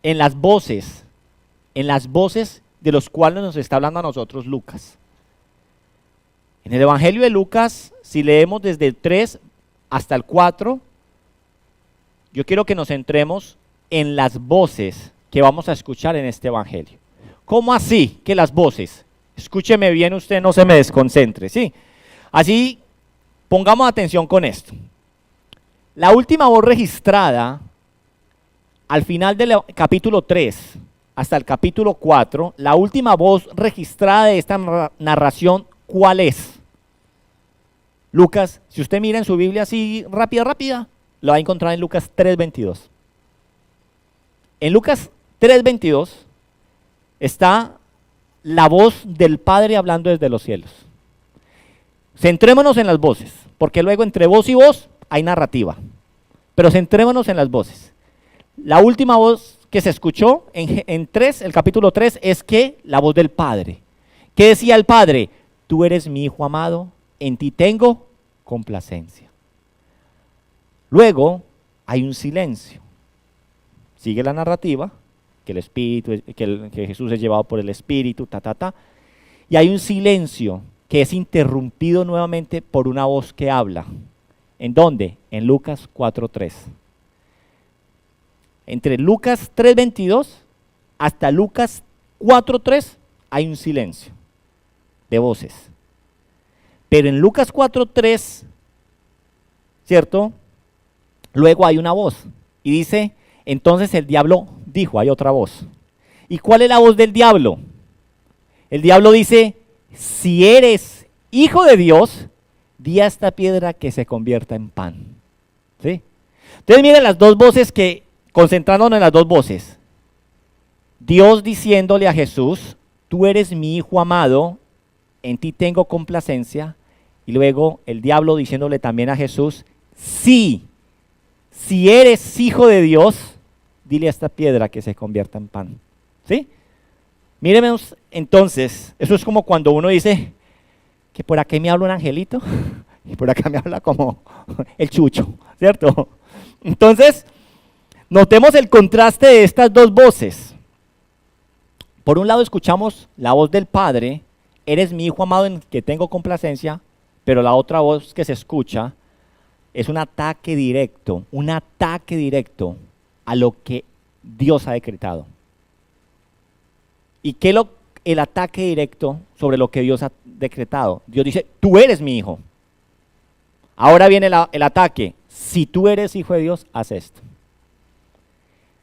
en las voces de los cuales nos está hablando a nosotros Lucas. En el Evangelio de Lucas, si leemos desde el 3 hasta el 4, yo quiero que nos centremos en las voces que vamos a escuchar en este Evangelio. ¿Cómo así que las voces? Escúcheme bien, usted no se me desconcentre, ¿sí? Así, pongamos atención con esto. La última voz registrada al final del capítulo 3 hasta el capítulo 4, la última voz registrada de esta narración, ¿cuál es? Lucas, si usted mira en su Biblia así rápida, lo va a encontrar en Lucas 3:22. En Lucas 3:22 está la voz del Padre hablando desde los cielos. Centrémonos en las voces, porque luego entre voz y voz hay narrativa. Pero centrémonos en las voces. La última voz que se escuchó en el capítulo 3, es que la voz del Padre. ¿Qué decía el Padre? Tú eres mi Hijo amado, en ti tengo complacencia. Luego hay un silencio. Sigue la narrativa, que el Espíritu, que Jesús es llevado por el Espíritu, y hay un silencio que es interrumpido nuevamente por una voz que habla. ¿En dónde? En Lucas 4:3. Entre Lucas 3:22 hasta Lucas 4:3 hay un silencio de voces. Pero en Lucas 4:3, ¿cierto? Luego hay una voz y dice, entonces el diablo dijo, hay otra voz. ¿Y cuál es la voz del diablo? El diablo dice, si eres hijo de Dios, di a esta piedra que se convierta en pan. ¿Sí? Entonces miren las dos voces concentrándonos en las dos voces. Dios diciéndole a Jesús, tú eres mi hijo amado, en ti tengo complacencia. Y luego el diablo diciéndole también a Jesús, sí, si eres hijo de Dios, dile a esta piedra que se convierta en pan. ¿Sí? Mírenme entonces, eso es como cuando uno dice que por aquí me habla un angelito y por acá me habla como el chucho, ¿cierto? Entonces, notemos el contraste de estas dos voces. Por un lado escuchamos la voz del Padre, eres mi hijo amado en que tengo complacencia, pero la otra voz que se escucha es un ataque directo a lo que Dios ha decretado. ¿Y qué es el ataque directo sobre lo que Dios ha decretado? Dios dice, tú eres mi hijo. Ahora viene el ataque, si tú eres hijo de Dios, haz esto.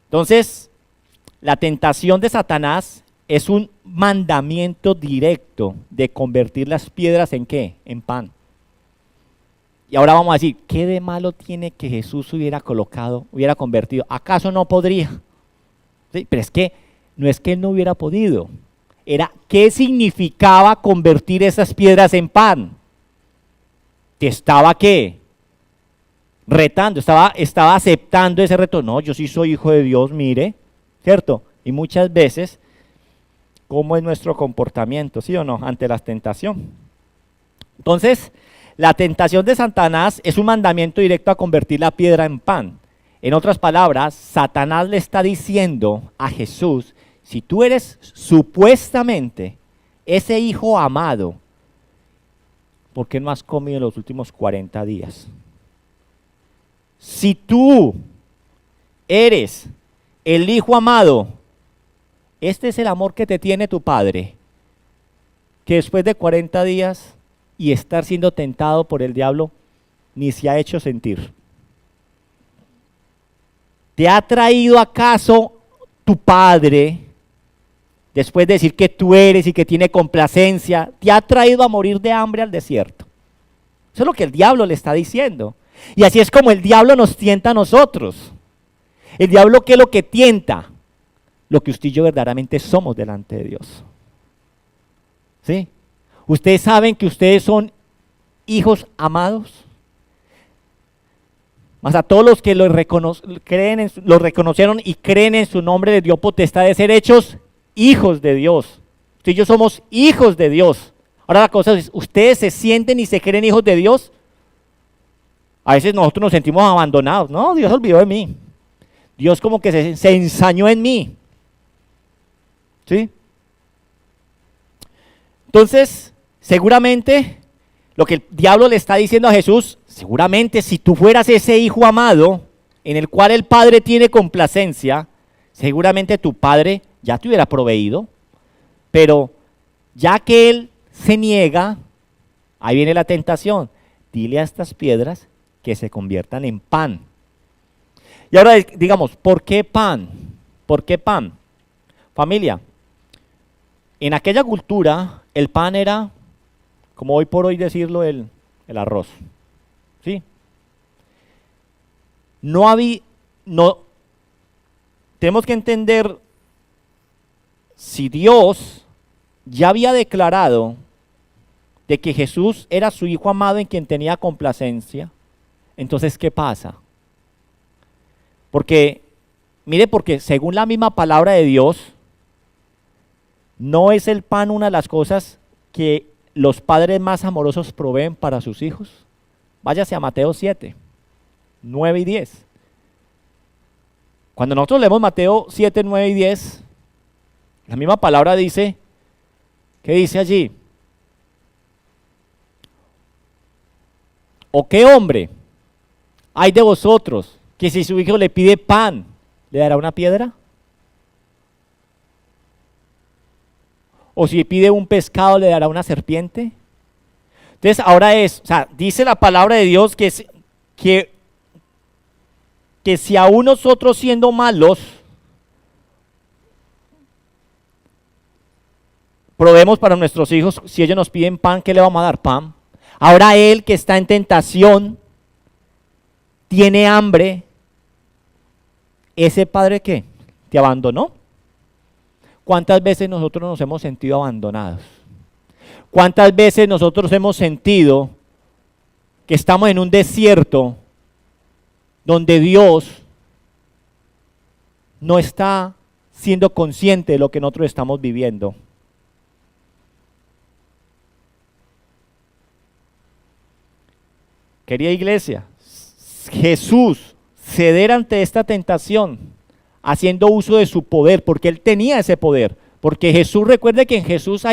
Entonces, la tentación de Satanás es un mandamiento directo de convertir las piedras en ¿qué? En pan. Y ahora vamos a decir, ¿qué de malo tiene que Jesús hubiera convertido? ¿Acaso no podría? ¿Sí? Pero es que no es que él no hubiera podido, era ¿qué significaba convertir esas piedras en pan? Te estaba ¿qué? Retando, estaba aceptando ese reto. No, yo sí soy hijo de Dios, mire, ¿cierto? Y muchas veces, ¿cómo es nuestro comportamiento, sí o no, ante la tentación? Entonces, la tentación de Satanás es un mandamiento directo a convertir la piedra en pan. En otras palabras, Satanás le está diciendo a Jesús, si tú eres supuestamente ese hijo amado, ¿por qué no has comido en los últimos 40 días? Si tú eres el hijo amado, este es el amor que te tiene tu padre, que después de 40 días y estar siendo tentado por el diablo, ni se ha hecho sentir. ¿Te ha traído acaso tu padre, después de decir que tú eres y que tiene complacencia, te ha traído a morir de hambre al desierto? Eso es lo que el diablo le está diciendo. Y así es como el diablo nos tienta a nosotros. El diablo, ¿qué es lo que tienta? Lo que usted y yo verdaderamente somos delante de Dios. ¿Sí? Ustedes saben que ustedes son hijos amados. Mas a todos los que lo reconocieron y creen en su nombre, les dio potestad de ser hechos hijos de Dios. Usted y yo somos hijos de Dios. Ahora la cosa es, ¿ustedes se sienten y se creen hijos de Dios? A veces nosotros nos sentimos abandonados. No, Dios se olvidó de mí. Dios como que se ensañó en mí. ¿Sí? Entonces, seguramente lo que el diablo le está diciendo a Jesús, seguramente si tú fueras ese hijo amado en el cual el Padre tiene complacencia, seguramente tu Padre ya te hubiera proveído, pero ya que Él se niega, ahí viene la tentación, dile a estas piedras que se conviertan en pan. Y ahora digamos, ¿por qué pan? ¿Por qué pan? Familia, en aquella cultura el pan era, como hoy por hoy decirlo, el arroz. ¿Sí? Tenemos que entender, si Dios ya había declarado de que Jesús era su hijo amado en quien tenía complacencia, entonces ¿qué pasa? Porque según la misma palabra de Dios, ¿no es el pan una de las cosas que los padres más amorosos proveen para sus hijos? Váyase a Mateo 7, 9 y 10. Cuando nosotros leemos Mateo 7, 9 y 10, la misma palabra dice, ¿qué dice allí? ¿O qué hombre hay de vosotros que si su hijo le pide pan, le dará una piedra? ¿O si pide un pescado le dará una serpiente? Entonces ahora dice la palabra de Dios que si aún nosotros siendo malos, proveemos para nuestros hijos, si ellos nos piden pan, ¿qué le vamos a dar? Pan. Ahora él que está en tentación, tiene hambre, ¿ese padre qué? ¿Te abandonó? ¿Cuántas veces nosotros nos hemos sentido abandonados? ¿Cuántas veces nosotros hemos sentido que estamos en un desierto donde Dios no está siendo consciente de lo que nosotros estamos viviendo? Querida iglesia, Jesús ceder ante esta tentación, haciendo uso de su poder, porque Él tenía ese poder. Porque Jesús, recuerde que en Jesús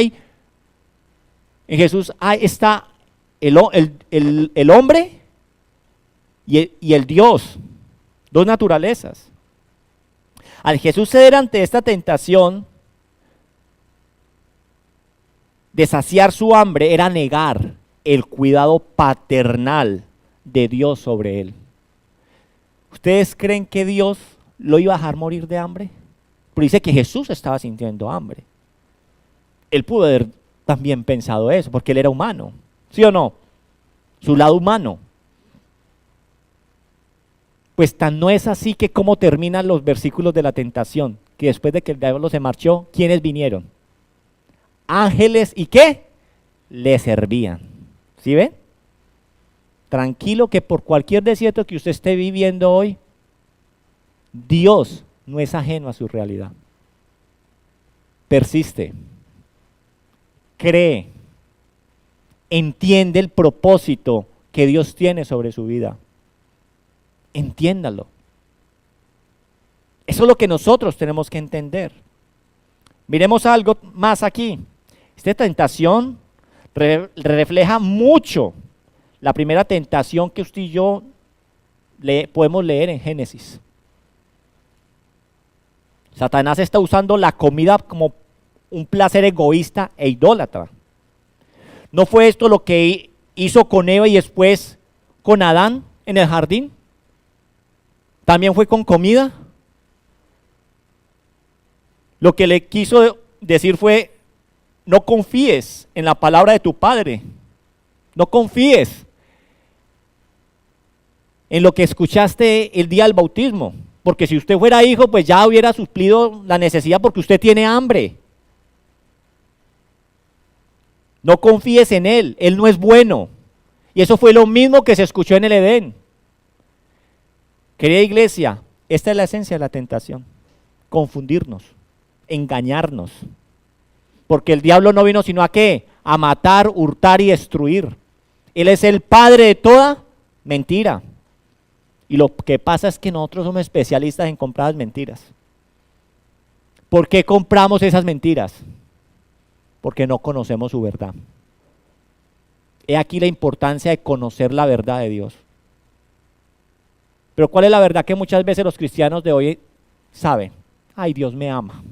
está el hombre y el Dios, dos naturalezas. Al Jesús ceder ante esta tentación de saciar su hambre, era negar el cuidado paternal de Dios sobre él. ¿Ustedes creen que Dios lo iba a dejar morir de hambre? Pero dice que Jesús estaba sintiendo hambre. Él pudo haber también pensado eso, porque él era humano, ¿sí o no? Su lado humano. Pues tan no es así que cómo terminan los versículos de la tentación, que después de que el diablo se marchó, ¿quiénes vinieron? Ángeles, ¿y qué? Le servían. ¿Sí ven? Tranquilo que por cualquier desierto que usted esté viviendo hoy, Dios no es ajeno a su realidad. Persiste, cree, entiende el propósito que Dios tiene sobre su vida. Entiéndalo. Eso es lo que nosotros tenemos que entender. Miremos algo más aquí. Esta tentación refleja mucho la primera tentación que usted y yo podemos leer en Génesis. Satanás está usando la comida como un placer egoísta e idólatra. ¿No fue esto lo que hizo con Eva y después con Adán en el jardín? ¿También fue con comida? Lo que le quiso decir fue: no confíes en la palabra de tu padre, no confíes en lo que escuchaste el día del bautismo, porque si usted fuera hijo, pues ya hubiera suplido la necesidad porque usted tiene hambre. No confíes en él no es bueno. Y eso fue lo mismo que se escuchó en el Edén. Querida iglesia, esta es la esencia de la tentación: confundirnos, engañarnos. Porque el diablo no vino sino a ¿qué? A matar, hurtar y destruir. Él es el padre de toda mentira. Y lo que pasa es que nosotros somos especialistas en comprar mentiras. ¿Por qué compramos esas mentiras? Porque no conocemos su verdad. He aquí la importancia de conocer la verdad de Dios. Pero ¿cuál es la verdad que muchas veces los cristianos de hoy saben? Ay, Dios me ama.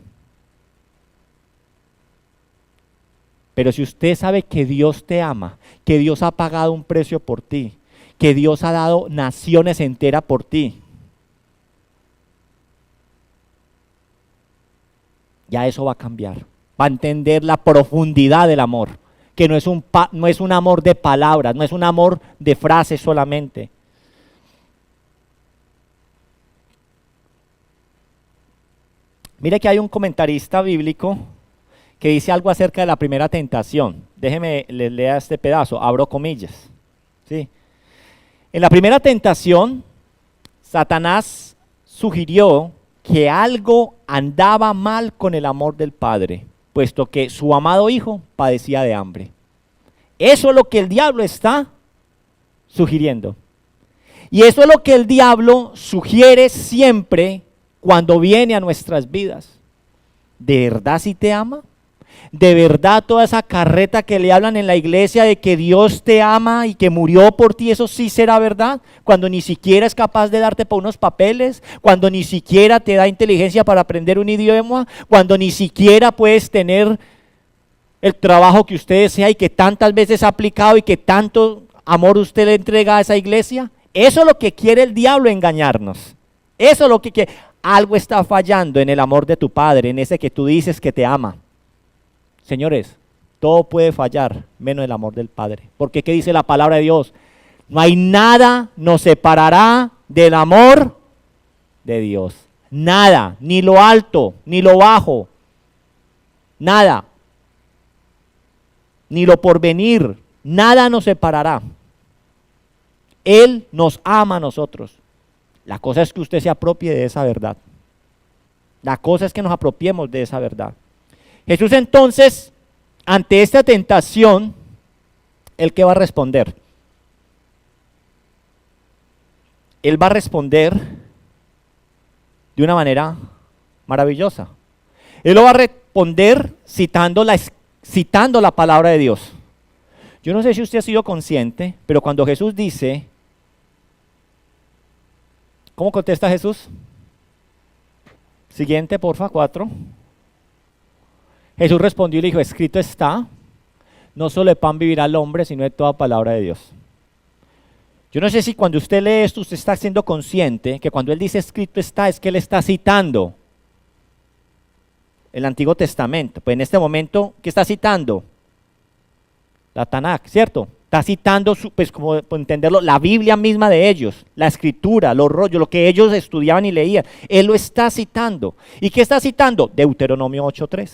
Pero si usted sabe que Dios te ama, que Dios ha pagado un precio por ti, que Dios ha dado naciones enteras por ti, ya eso va a cambiar. Va a entender la profundidad del amor, que no es un amor de palabras, no es un amor de frases solamente. Mire que hay un comentarista bíblico que dice algo acerca de la primera tentación. Déjeme les lea este pedazo, abro comillas. ¿Sí? En la primera tentación, Satanás sugirió que algo andaba mal con el amor del Padre, puesto que su amado hijo padecía de hambre. Eso es lo que el diablo está sugiriendo. Y eso es lo que el diablo sugiere siempre cuando viene a nuestras vidas. ¿De verdad si te ama? ¿De verdad toda esa carreta que le hablan en la iglesia de que Dios te ama y que murió por ti, eso sí será verdad? Cuando ni siquiera es capaz de darte para unos papeles, cuando ni siquiera te da inteligencia para aprender un idioma, cuando ni siquiera puedes tener el trabajo que usted desea y que tantas veces ha aplicado y que tanto amor usted le entrega a esa iglesia. Eso es lo que quiere el diablo, engañarnos. Eso es lo que quiere. Algo está fallando en el amor de tu Padre, en ese que tú dices que te ama. Señores, todo puede fallar, menos el amor del Padre. Porque ¿qué dice la palabra de Dios? No hay nada nos separará del amor de Dios. Nada, ni lo alto, ni lo bajo. Nada. Ni lo porvenir. Nada nos separará. Él nos ama a nosotros. La cosa es que usted se apropie de esa verdad. La cosa es que nos apropiemos de esa verdad. Jesús entonces, ante esta tentación, ¿él qué va a responder? Él va a responder de una manera maravillosa. Él lo va a responder citando la palabra de Dios. Yo no sé si usted ha sido consciente, pero cuando Jesús dice, ¿cómo contesta Jesús? Siguiente, porfa, 4. Jesús respondió y le dijo, escrito está, no solo de pan vivirá el hombre, sino de toda palabra de Dios. Yo no sé si cuando usted lee esto, usted está siendo consciente que cuando él dice escrito está, es que él está citando el Antiguo Testamento. Pues en este momento, ¿qué está citando? La Tanakh, ¿cierto? Está citando, pues como por entenderlo, la Biblia misma de ellos, la escritura, los rollos, lo que ellos estudiaban y leían. Él lo está citando. ¿Y qué está citando? Deuteronomio 8:3.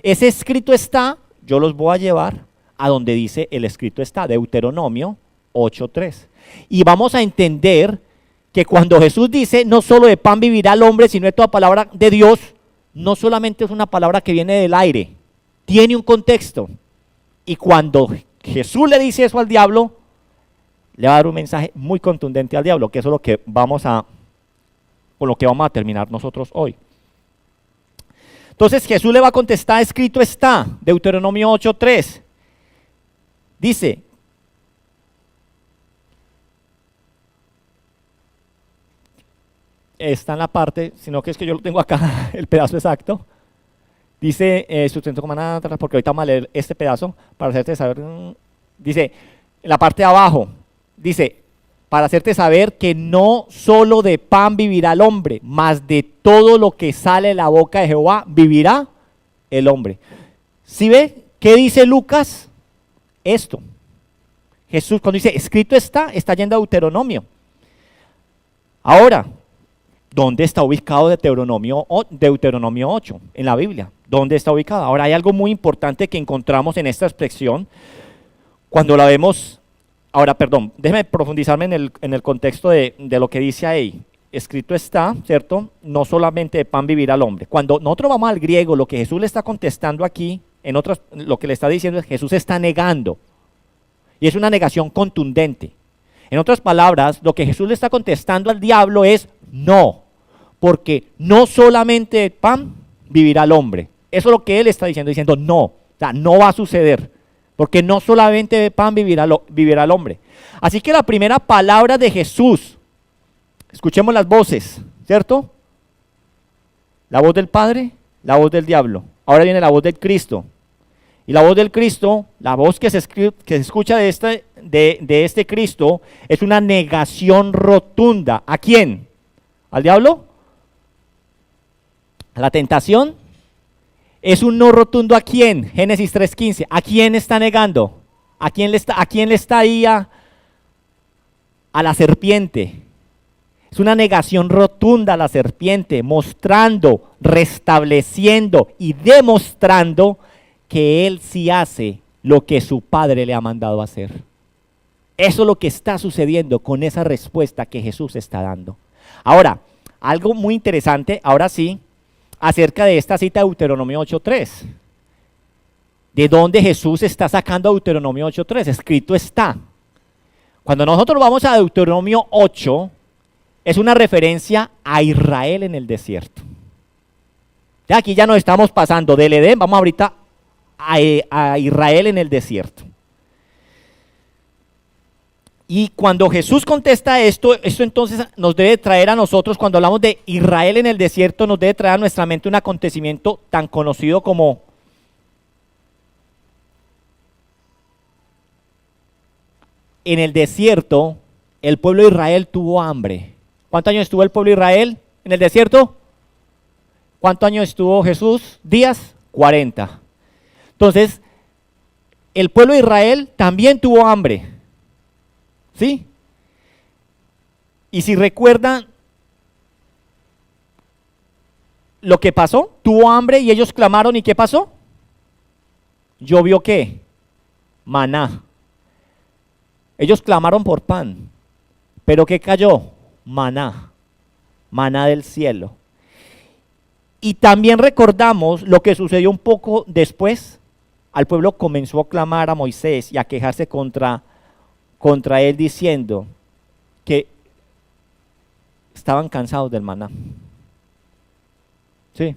Ese escrito está, yo los voy a llevar a donde dice el escrito está, Deuteronomio 8:3. Y vamos a entender que cuando Jesús dice, no solo de pan vivirá el hombre, sino de toda palabra de Dios, no solamente es una palabra que viene del aire, tiene un contexto. Y cuando Jesús le dice eso al diablo, le va a dar un mensaje muy contundente al diablo, que eso es lo que con lo que vamos a terminar nosotros hoy. Entonces Jesús le va a contestar, escrito está, Deuteronomio 8:3. Dice, está en la parte, sino que es que yo lo tengo acá, el pedazo exacto. Dice, sustento como nada, porque ahorita vamos a leer este pedazo para hacerte saber. Dice, en la parte de abajo, dice, para hacerte saber que no solo de pan vivirá el hombre, mas de todo lo que sale de la boca de Jehová vivirá el hombre. ¿Sí ve? ¿Qué dice Lucas? Esto. Jesús cuando dice, escrito está yendo a Deuteronomio. Ahora, ¿dónde está ubicado Deuteronomio 8 en la Biblia? ¿Dónde está ubicado? Ahora hay algo muy importante que encontramos en esta expresión cuando la vemos. Ahora, perdón, déjeme profundizarme en el contexto de lo que dice ahí. Escrito está, ¿cierto? No solamente de pan vivirá el hombre. Cuando nosotros vamos al griego, lo que Jesús le está contestando aquí, lo que le está diciendo es que Jesús está negando. Y es una negación contundente. En otras palabras, lo que Jesús le está contestando al diablo es no. Porque no solamente de pan vivirá el hombre. Eso es lo que él está diciendo no, o sea, no va a suceder. Porque no solamente de pan vivirá el hombre. Así que la primera palabra de Jesús, escuchemos las voces, ¿cierto? La voz del Padre, la voz del diablo. Ahora viene la voz del Cristo. Y la voz del Cristo, la voz que se escucha de este Cristo, es una negación rotunda. ¿A quién? ¿Al diablo? ¿A la tentación? Es un no rotundo. ¿A quién? Génesis 3:15. ¿A quién está negando? ¿A quién le está ahí a la serpiente? Es una negación rotunda a la serpiente, mostrando, restableciendo y demostrando que él sí hace lo que su padre le ha mandado hacer. Eso es lo que está sucediendo con esa respuesta que Jesús está dando. Ahora, algo muy interesante, ahora sí, acerca de esta cita de Deuteronomio 8:3. ¿De dónde Jesús está sacando Deuteronomio 8:3? Escrito está. Cuando nosotros vamos a Deuteronomio 8, es una referencia a Israel en el desierto. Ya aquí ya nos estamos pasando del Edén, vamos ahorita a Israel en el desierto. Y cuando Jesús contesta esto entonces nos debe traer a nosotros, cuando hablamos de Israel en el desierto, nos debe traer a nuestra mente un acontecimiento tan conocido como en el desierto, el pueblo de Israel tuvo hambre. ¿Cuántos años estuvo el pueblo de Israel en el desierto? ¿Cuántos años estuvo Jesús? ¿Días? 40. Entonces, el pueblo de Israel también tuvo hambre. ¿Sí? Y si recuerdan lo que pasó, tuvo hambre y ellos clamaron, ¿y qué pasó? ¿Llovió qué? Maná. Ellos clamaron por pan, pero ¿qué cayó? Maná, maná del cielo. Y también recordamos lo que sucedió un poco después. Al pueblo comenzó a clamar a Moisés y a quejarse contra él diciendo que estaban cansados del maná. ¿Sí?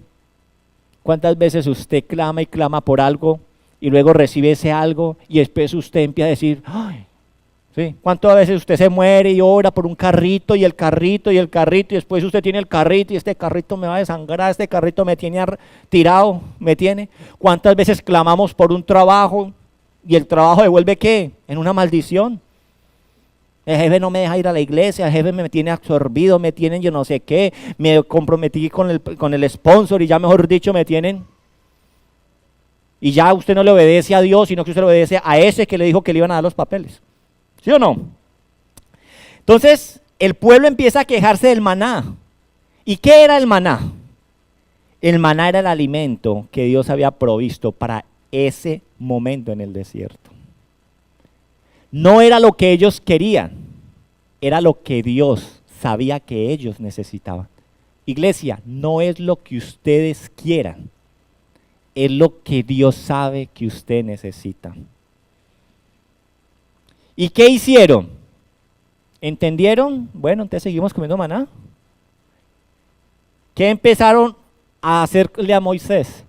¿Cuántas veces usted clama y clama por algo y luego recibe ese algo y después usted empieza a decir, ¡ay! ¿Sí? ¿Cuántas veces usted se muere y ora por un carrito y el carrito y el carrito y después usted tiene el carrito y este carrito me va a desangrar, este carrito me tiene tirado, me tiene? ¿Cuántas veces clamamos por un trabajo y el trabajo devuelve qué? En una maldición. El jefe no me deja ir a la iglesia, el jefe me tiene absorbido, me tienen yo no sé qué, me comprometí con el sponsor y ya mejor dicho me tienen. Y ya usted no le obedece a Dios, sino que usted le obedece a ese que le dijo que le iban a dar los papeles. ¿Sí o no? Entonces, el pueblo empieza a quejarse del maná. ¿Y qué era el maná? El maná era el alimento que Dios había provisto para ese momento en el desierto. No era lo que ellos querían, era lo que Dios sabía que ellos necesitaban. Iglesia, no es lo que ustedes quieran, es lo que Dios sabe que usted necesita. ¿Y qué hicieron? ¿Entendieron? Bueno, entonces seguimos comiendo maná. ¿Qué empezaron a hacerle a Moisés?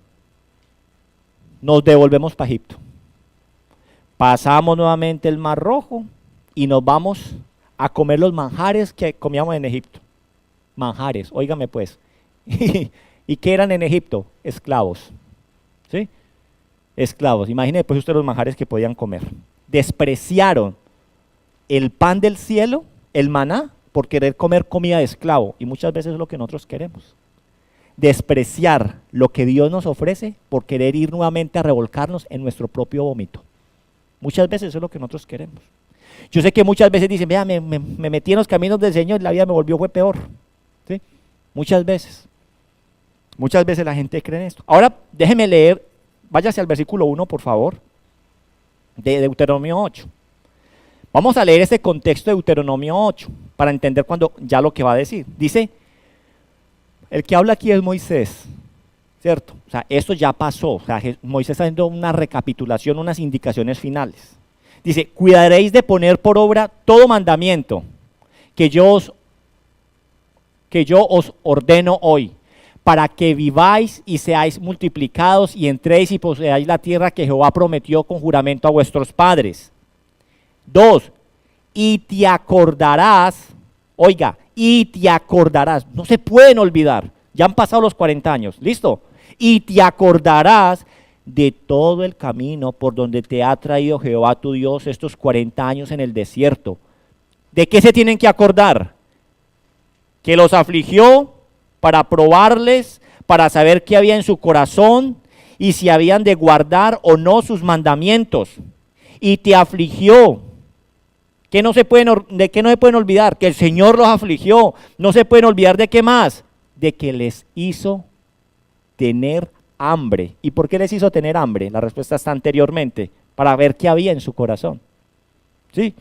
Nos devolvemos para Egipto. Pasamos nuevamente el Mar Rojo y nos vamos a comer los manjares que comíamos en Egipto. Manjares, óigame pues. ¿Y qué eran en Egipto? Esclavos. ¿Sí? Esclavos. Imagine pues usted los manjares que podían comer. Despreciaron el pan del cielo, el maná, por querer comer comida de esclavo. Y muchas veces es lo que nosotros queremos. Despreciar lo que Dios nos ofrece por querer ir nuevamente a revolcarnos en nuestro propio vómito. Muchas veces eso es lo que nosotros queremos. Yo sé que muchas veces dicen, vea, me metí en los caminos del Señor y la vida me volvió fue peor. ¿Sí? Muchas veces. Muchas veces la gente cree en esto. Ahora déjeme leer, váyase al versículo 1 por favor, de Deuteronomio 8. Vamos a leer este contexto de Deuteronomio 8 para entender ya lo que va a decir. Dice, el que habla aquí es Moisés, ¿cierto? O sea, esto ya pasó. O sea, Moisés está haciendo una recapitulación, unas indicaciones finales. Dice, cuidaréis de poner por obra todo mandamiento que yo os ordeno hoy, para que viváis y seáis multiplicados y entréis y poseáis la tierra que Jehová prometió con juramento a vuestros padres. 2, y te acordarás, oiga, y te acordarás, no se pueden olvidar, ya han pasado los 40 años, ¿listo? Y te acordarás de todo el camino por donde te ha traído Jehová tu Dios estos 40 años en el desierto. ¿De qué se tienen que acordar? Que los afligió para probarles, para saber qué había en su corazón y si habían de guardar o no sus mandamientos. Y te afligió. ¿De qué no se pueden olvidar? Que el Señor los afligió. No se pueden olvidar de qué más. De que les hizo tener hambre. ¿Y por qué les hizo tener hambre? La respuesta está anteriormente. Para ver qué había en su corazón. ¿Sí?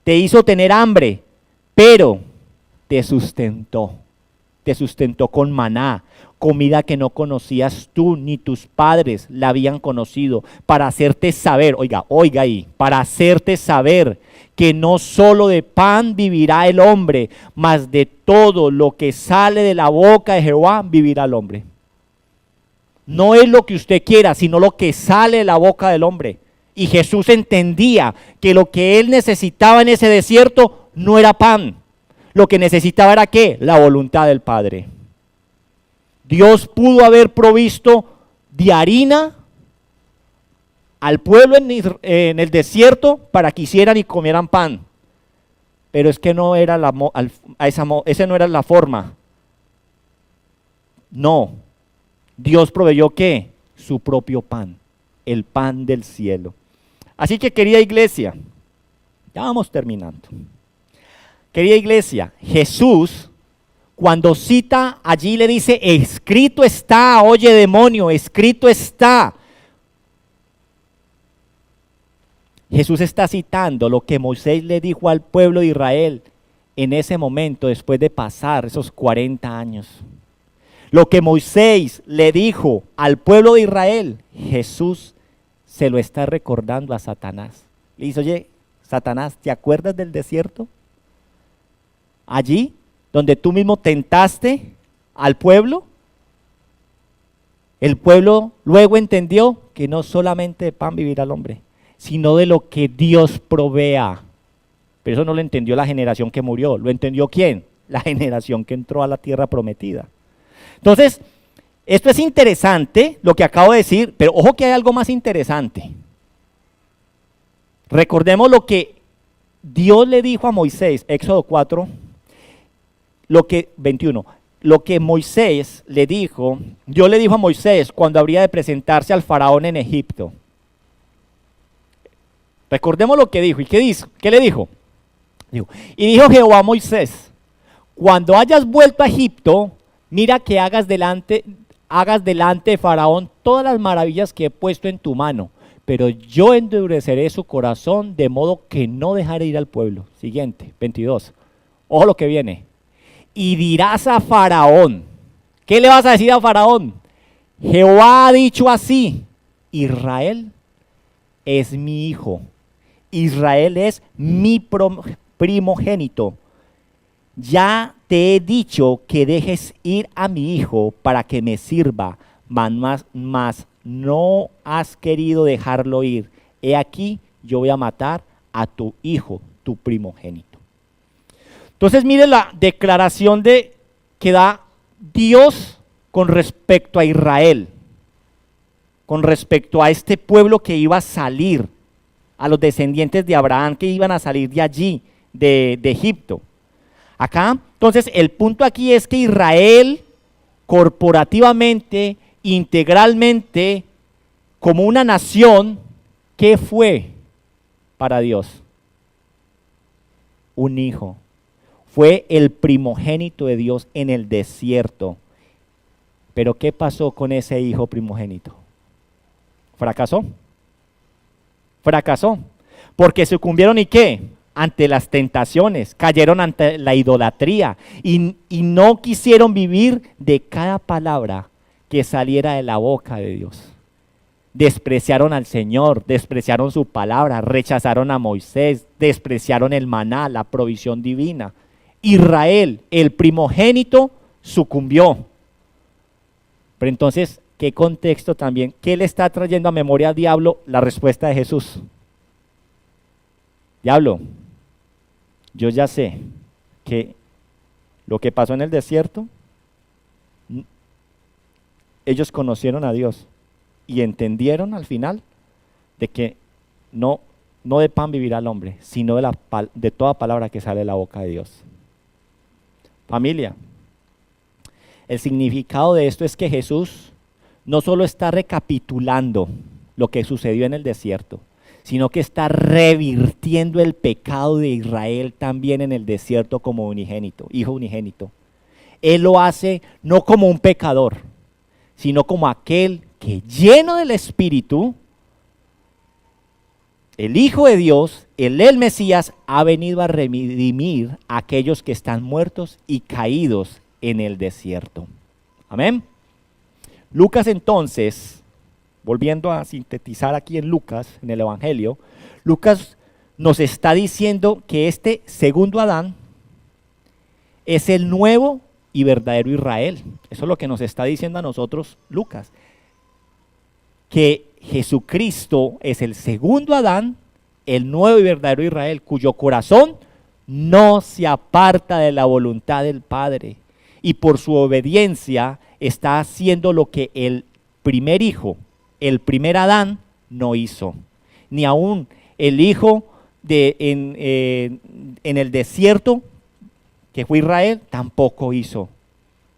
Te hizo tener hambre, pero te sustentó. Te sustentó con maná, comida que no conocías tú ni tus padres la habían conocido, para hacerte saber, oiga ahí, para hacerte saber que no solo de pan vivirá el hombre, mas de todo lo que sale de la boca de Jehová vivirá el hombre. No es lo que usted quiera, sino lo que sale de la boca del hombre. Y Jesús entendía que lo que él necesitaba en ese desierto no era pan. Lo que necesitaba era ¿qué? La voluntad del Padre. Dios pudo haber provisto de harina al pueblo en el desierto para que hicieran y comieran pan. Pero es que no era esa no era la forma. No, Dios proveyó ¿qué? Su propio pan, el pan del cielo. Así que querida iglesia, ya vamos terminando. Querida iglesia, Jesús cuando cita allí le dice, escrito está, oye demonio, escrito está. Jesús está citando lo que Moisés le dijo al pueblo de Israel en ese momento después de pasar esos 40 años. Lo que Moisés le dijo al pueblo de Israel, Jesús se lo está recordando a Satanás. Le dice, oye, Satanás, ¿te acuerdas del desierto? Allí, donde tú mismo tentaste al pueblo. El pueblo luego entendió que no solamente de pan vivirá el hombre, sino de lo que Dios provea. Pero eso no lo entendió la generación que murió. ¿Lo entendió quién? La generación que entró a la tierra prometida. Entonces, esto es interesante, lo que acabo de decir, pero ojo que hay algo más interesante. Recordemos lo que Dios le dijo a Moisés, Éxodo 4, 21. Lo que Moisés le dijo, Dios le dijo a Moisés cuando habría de presentarse al faraón en Egipto. Recordemos lo que dijo. ¿Y qué dijo? ¿Qué le dijo? Y dijo Jehová a Moisés, cuando hayas vuelto a Egipto, mira que hagas delante de Faraón todas las maravillas que he puesto en tu mano, pero yo endureceré su corazón de modo que no dejaré ir al pueblo. Siguiente, 22. Ojo lo que viene. Y dirás a Faraón, ¿qué le vas a decir a Faraón? Jehová ha dicho así, Israel es mi hijo, Israel es mi primogénito. Ya te he dicho que dejes ir a mi hijo para que me sirva, mas no has querido dejarlo ir. He aquí, yo voy a matar a tu hijo, tu primogénito. Entonces mire la declaración que da Dios con respecto a Israel, con respecto a este pueblo que iba a salir, a los descendientes de Abraham que iban a salir de allí, de Egipto. Acá, entonces, el punto aquí es que Israel, corporativamente, integralmente, como una nación, ¿qué fue para Dios? Un hijo. Fue el primogénito de Dios en el desierto. Pero ¿qué pasó con ese hijo primogénito? ¿Fracasó? Fracasó. Porque sucumbieron ¿y qué? Ante las tentaciones, cayeron ante la idolatría y no quisieron vivir de cada palabra que saliera de la boca de Dios. Despreciaron al Señor, despreciaron su palabra, rechazaron a Moisés, despreciaron el maná, la provisión divina. Israel, el primogénito, sucumbió. Pero entonces, ¿qué contexto también? ¿Qué le está trayendo a memoria al diablo? La respuesta de Jesús. Diablo, yo ya sé que lo que pasó en el desierto, ellos conocieron a Dios y entendieron al final de que no de pan vivirá el hombre, sino de toda palabra que sale de la boca de Dios. Familia, el significado de esto es que Jesús no solo está recapitulando lo que sucedió en el desierto, sino que está revirtiendo el pecado de Israel también en el desierto como unigénito, hijo unigénito. Él lo hace no como un pecador, sino como aquel que lleno del Espíritu, el Hijo de Dios, el Mesías, ha venido a redimir a aquellos que están muertos y caídos en el desierto. Amén. Lucas entonces, volviendo a sintetizar aquí en Lucas, en el Evangelio, Lucas nos está diciendo que este segundo Adán es el nuevo y verdadero Israel. Eso es lo que nos está diciendo a nosotros Lucas. Que Jesucristo es el segundo Adán, el nuevo y verdadero Israel, cuyo corazón no se aparta de la voluntad del Padre y por su obediencia está haciendo lo que el primer hijo, el primer Adán, no hizo. Ni aún el hijo en el desierto, que fue Israel, tampoco hizo.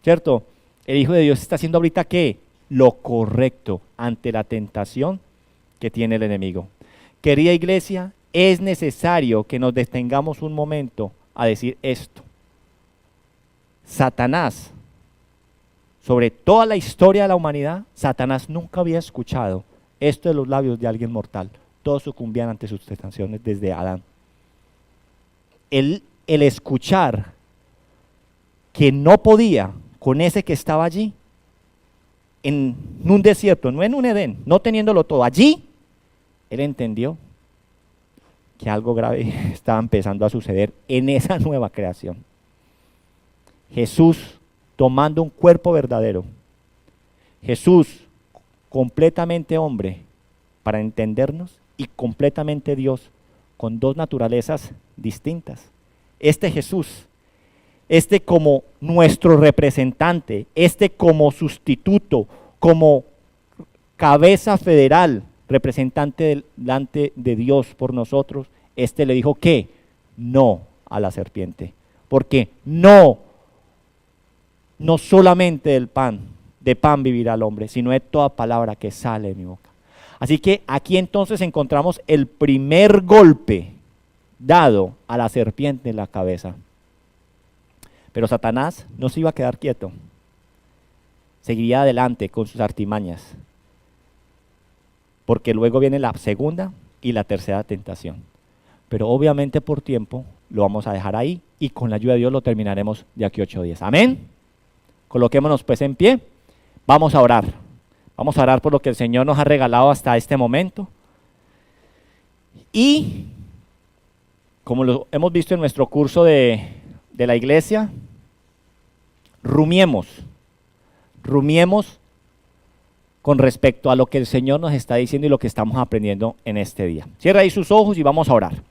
¿Cierto? El Hijo de Dios está haciendo ahorita ¿qué? Lo correcto ante la tentación que tiene el enemigo. Querida iglesia, es necesario que nos detengamos un momento a decir esto. Satanás, sobre toda la historia de la humanidad, Satanás nunca había escuchado esto de los labios de alguien mortal. Todos sucumbían ante sus tentaciones desde Adán. El escuchar que no podía con ese que estaba allí, en un desierto, no en un Edén, no teniéndolo todo allí, él entendió que algo grave estaba empezando a suceder en esa nueva creación. Jesús tomando un cuerpo verdadero, Jesús completamente hombre para entendernos y completamente Dios con dos naturalezas distintas. Este Jesús, este como nuestro representante, este como sustituto, como cabeza federal, representante delante de Dios por nosotros, este le dijo que no a la serpiente, porque no solamente de pan vivirá el hombre, sino de toda palabra que sale de mi boca. Así que aquí entonces encontramos el primer golpe dado a la serpiente en la cabeza. Pero Satanás no se iba a quedar quieto, seguiría adelante con sus artimañas, porque luego viene la segunda y la tercera tentación. Pero obviamente por tiempo lo vamos a dejar ahí y con la ayuda de Dios lo terminaremos de aquí a 8 días. Amén. Coloquémonos pues en pie, vamos a orar. Vamos a orar por lo que el Señor nos ha regalado hasta este momento. Y como lo hemos visto en nuestro curso de la iglesia, rumiemos con respecto a lo que el Señor nos está diciendo y lo que estamos aprendiendo en este día. Cierra ahí sus ojos y vamos a orar.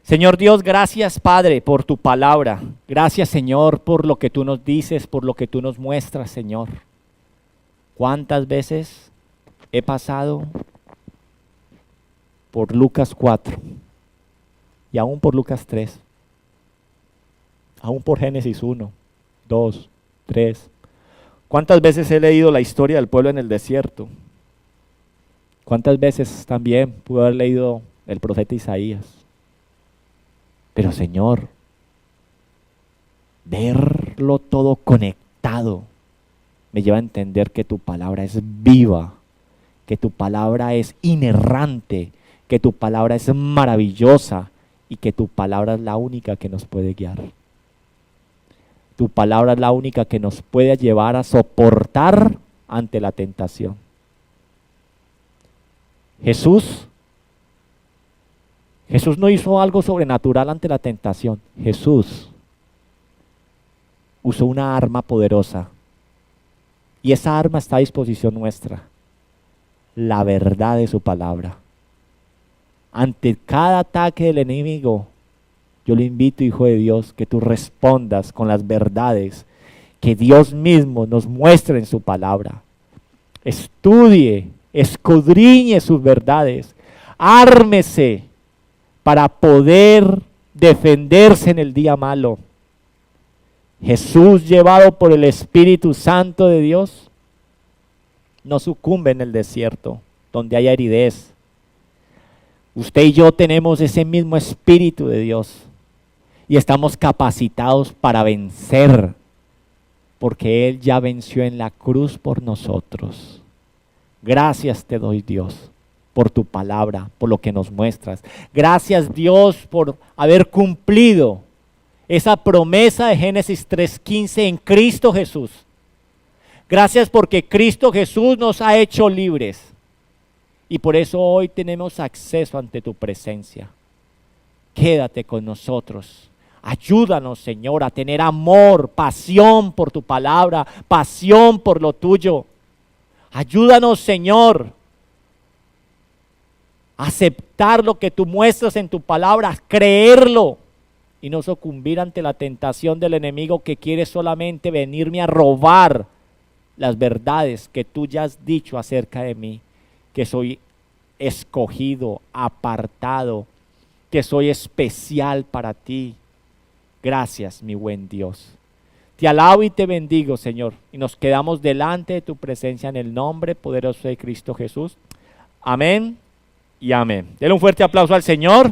Señor Dios, gracias Padre por tu palabra. Gracias Señor por lo que tú nos dices, por lo que tú nos muestras, Señor. ¿Cuántas veces he pasado por Lucas 4 y aún por Lucas 3, aún por Génesis 1, 2, 3? ¿Cuántas veces he leído la historia del pueblo en el desierto? ¿Cuántas veces también pude haber leído el profeta Isaías? Pero Señor, verlo todo conectado me lleva a entender que tu palabra es viva, que tu palabra es inerrante, que tu palabra es maravillosa y que tu palabra es la única que nos puede guiar. Tu palabra es la única que nos puede llevar a soportar ante la tentación. Jesús no hizo algo sobrenatural ante la tentación. Jesús usó una arma poderosa. Y esa arma está a disposición nuestra. La verdad de su palabra. Ante cada ataque del enemigo, yo le invito, hijo de Dios, que tú respondas con las verdades que Dios mismo nos muestra en su palabra. Estudie, escudriñe sus verdades. Ármese para poder defenderse en el día malo. Jesús, llevado por el Espíritu Santo de Dios, no sucumbe en el desierto, donde hay aridez. Usted y yo tenemos ese mismo Espíritu de Dios y estamos capacitados para vencer, porque Él ya venció en la cruz por nosotros. Gracias te doy, Dios, por tu palabra, por lo que nos muestras. Gracias, Dios, por haber cumplido esa promesa de Génesis 3:15 en Cristo Jesús. Gracias porque Cristo Jesús nos ha hecho libres. Y por eso hoy tenemos acceso ante tu presencia. Quédate con nosotros. Ayúdanos, Señor, a tener amor, pasión por tu palabra, pasión por lo tuyo. Ayúdanos, Señor, a aceptar lo que tú muestras en tu palabra, creerlo. Y no sucumbir ante la tentación del enemigo que quiere solamente venirme a robar las verdades que tú ya has dicho acerca de mí, que soy escogido, apartado, que soy especial para ti. Gracias, mi buen Dios. Te alabo y te bendigo, Señor, y nos quedamos delante de tu presencia en el nombre poderoso de Cristo Jesús. Amén y amén. Denle un fuerte aplauso al Señor.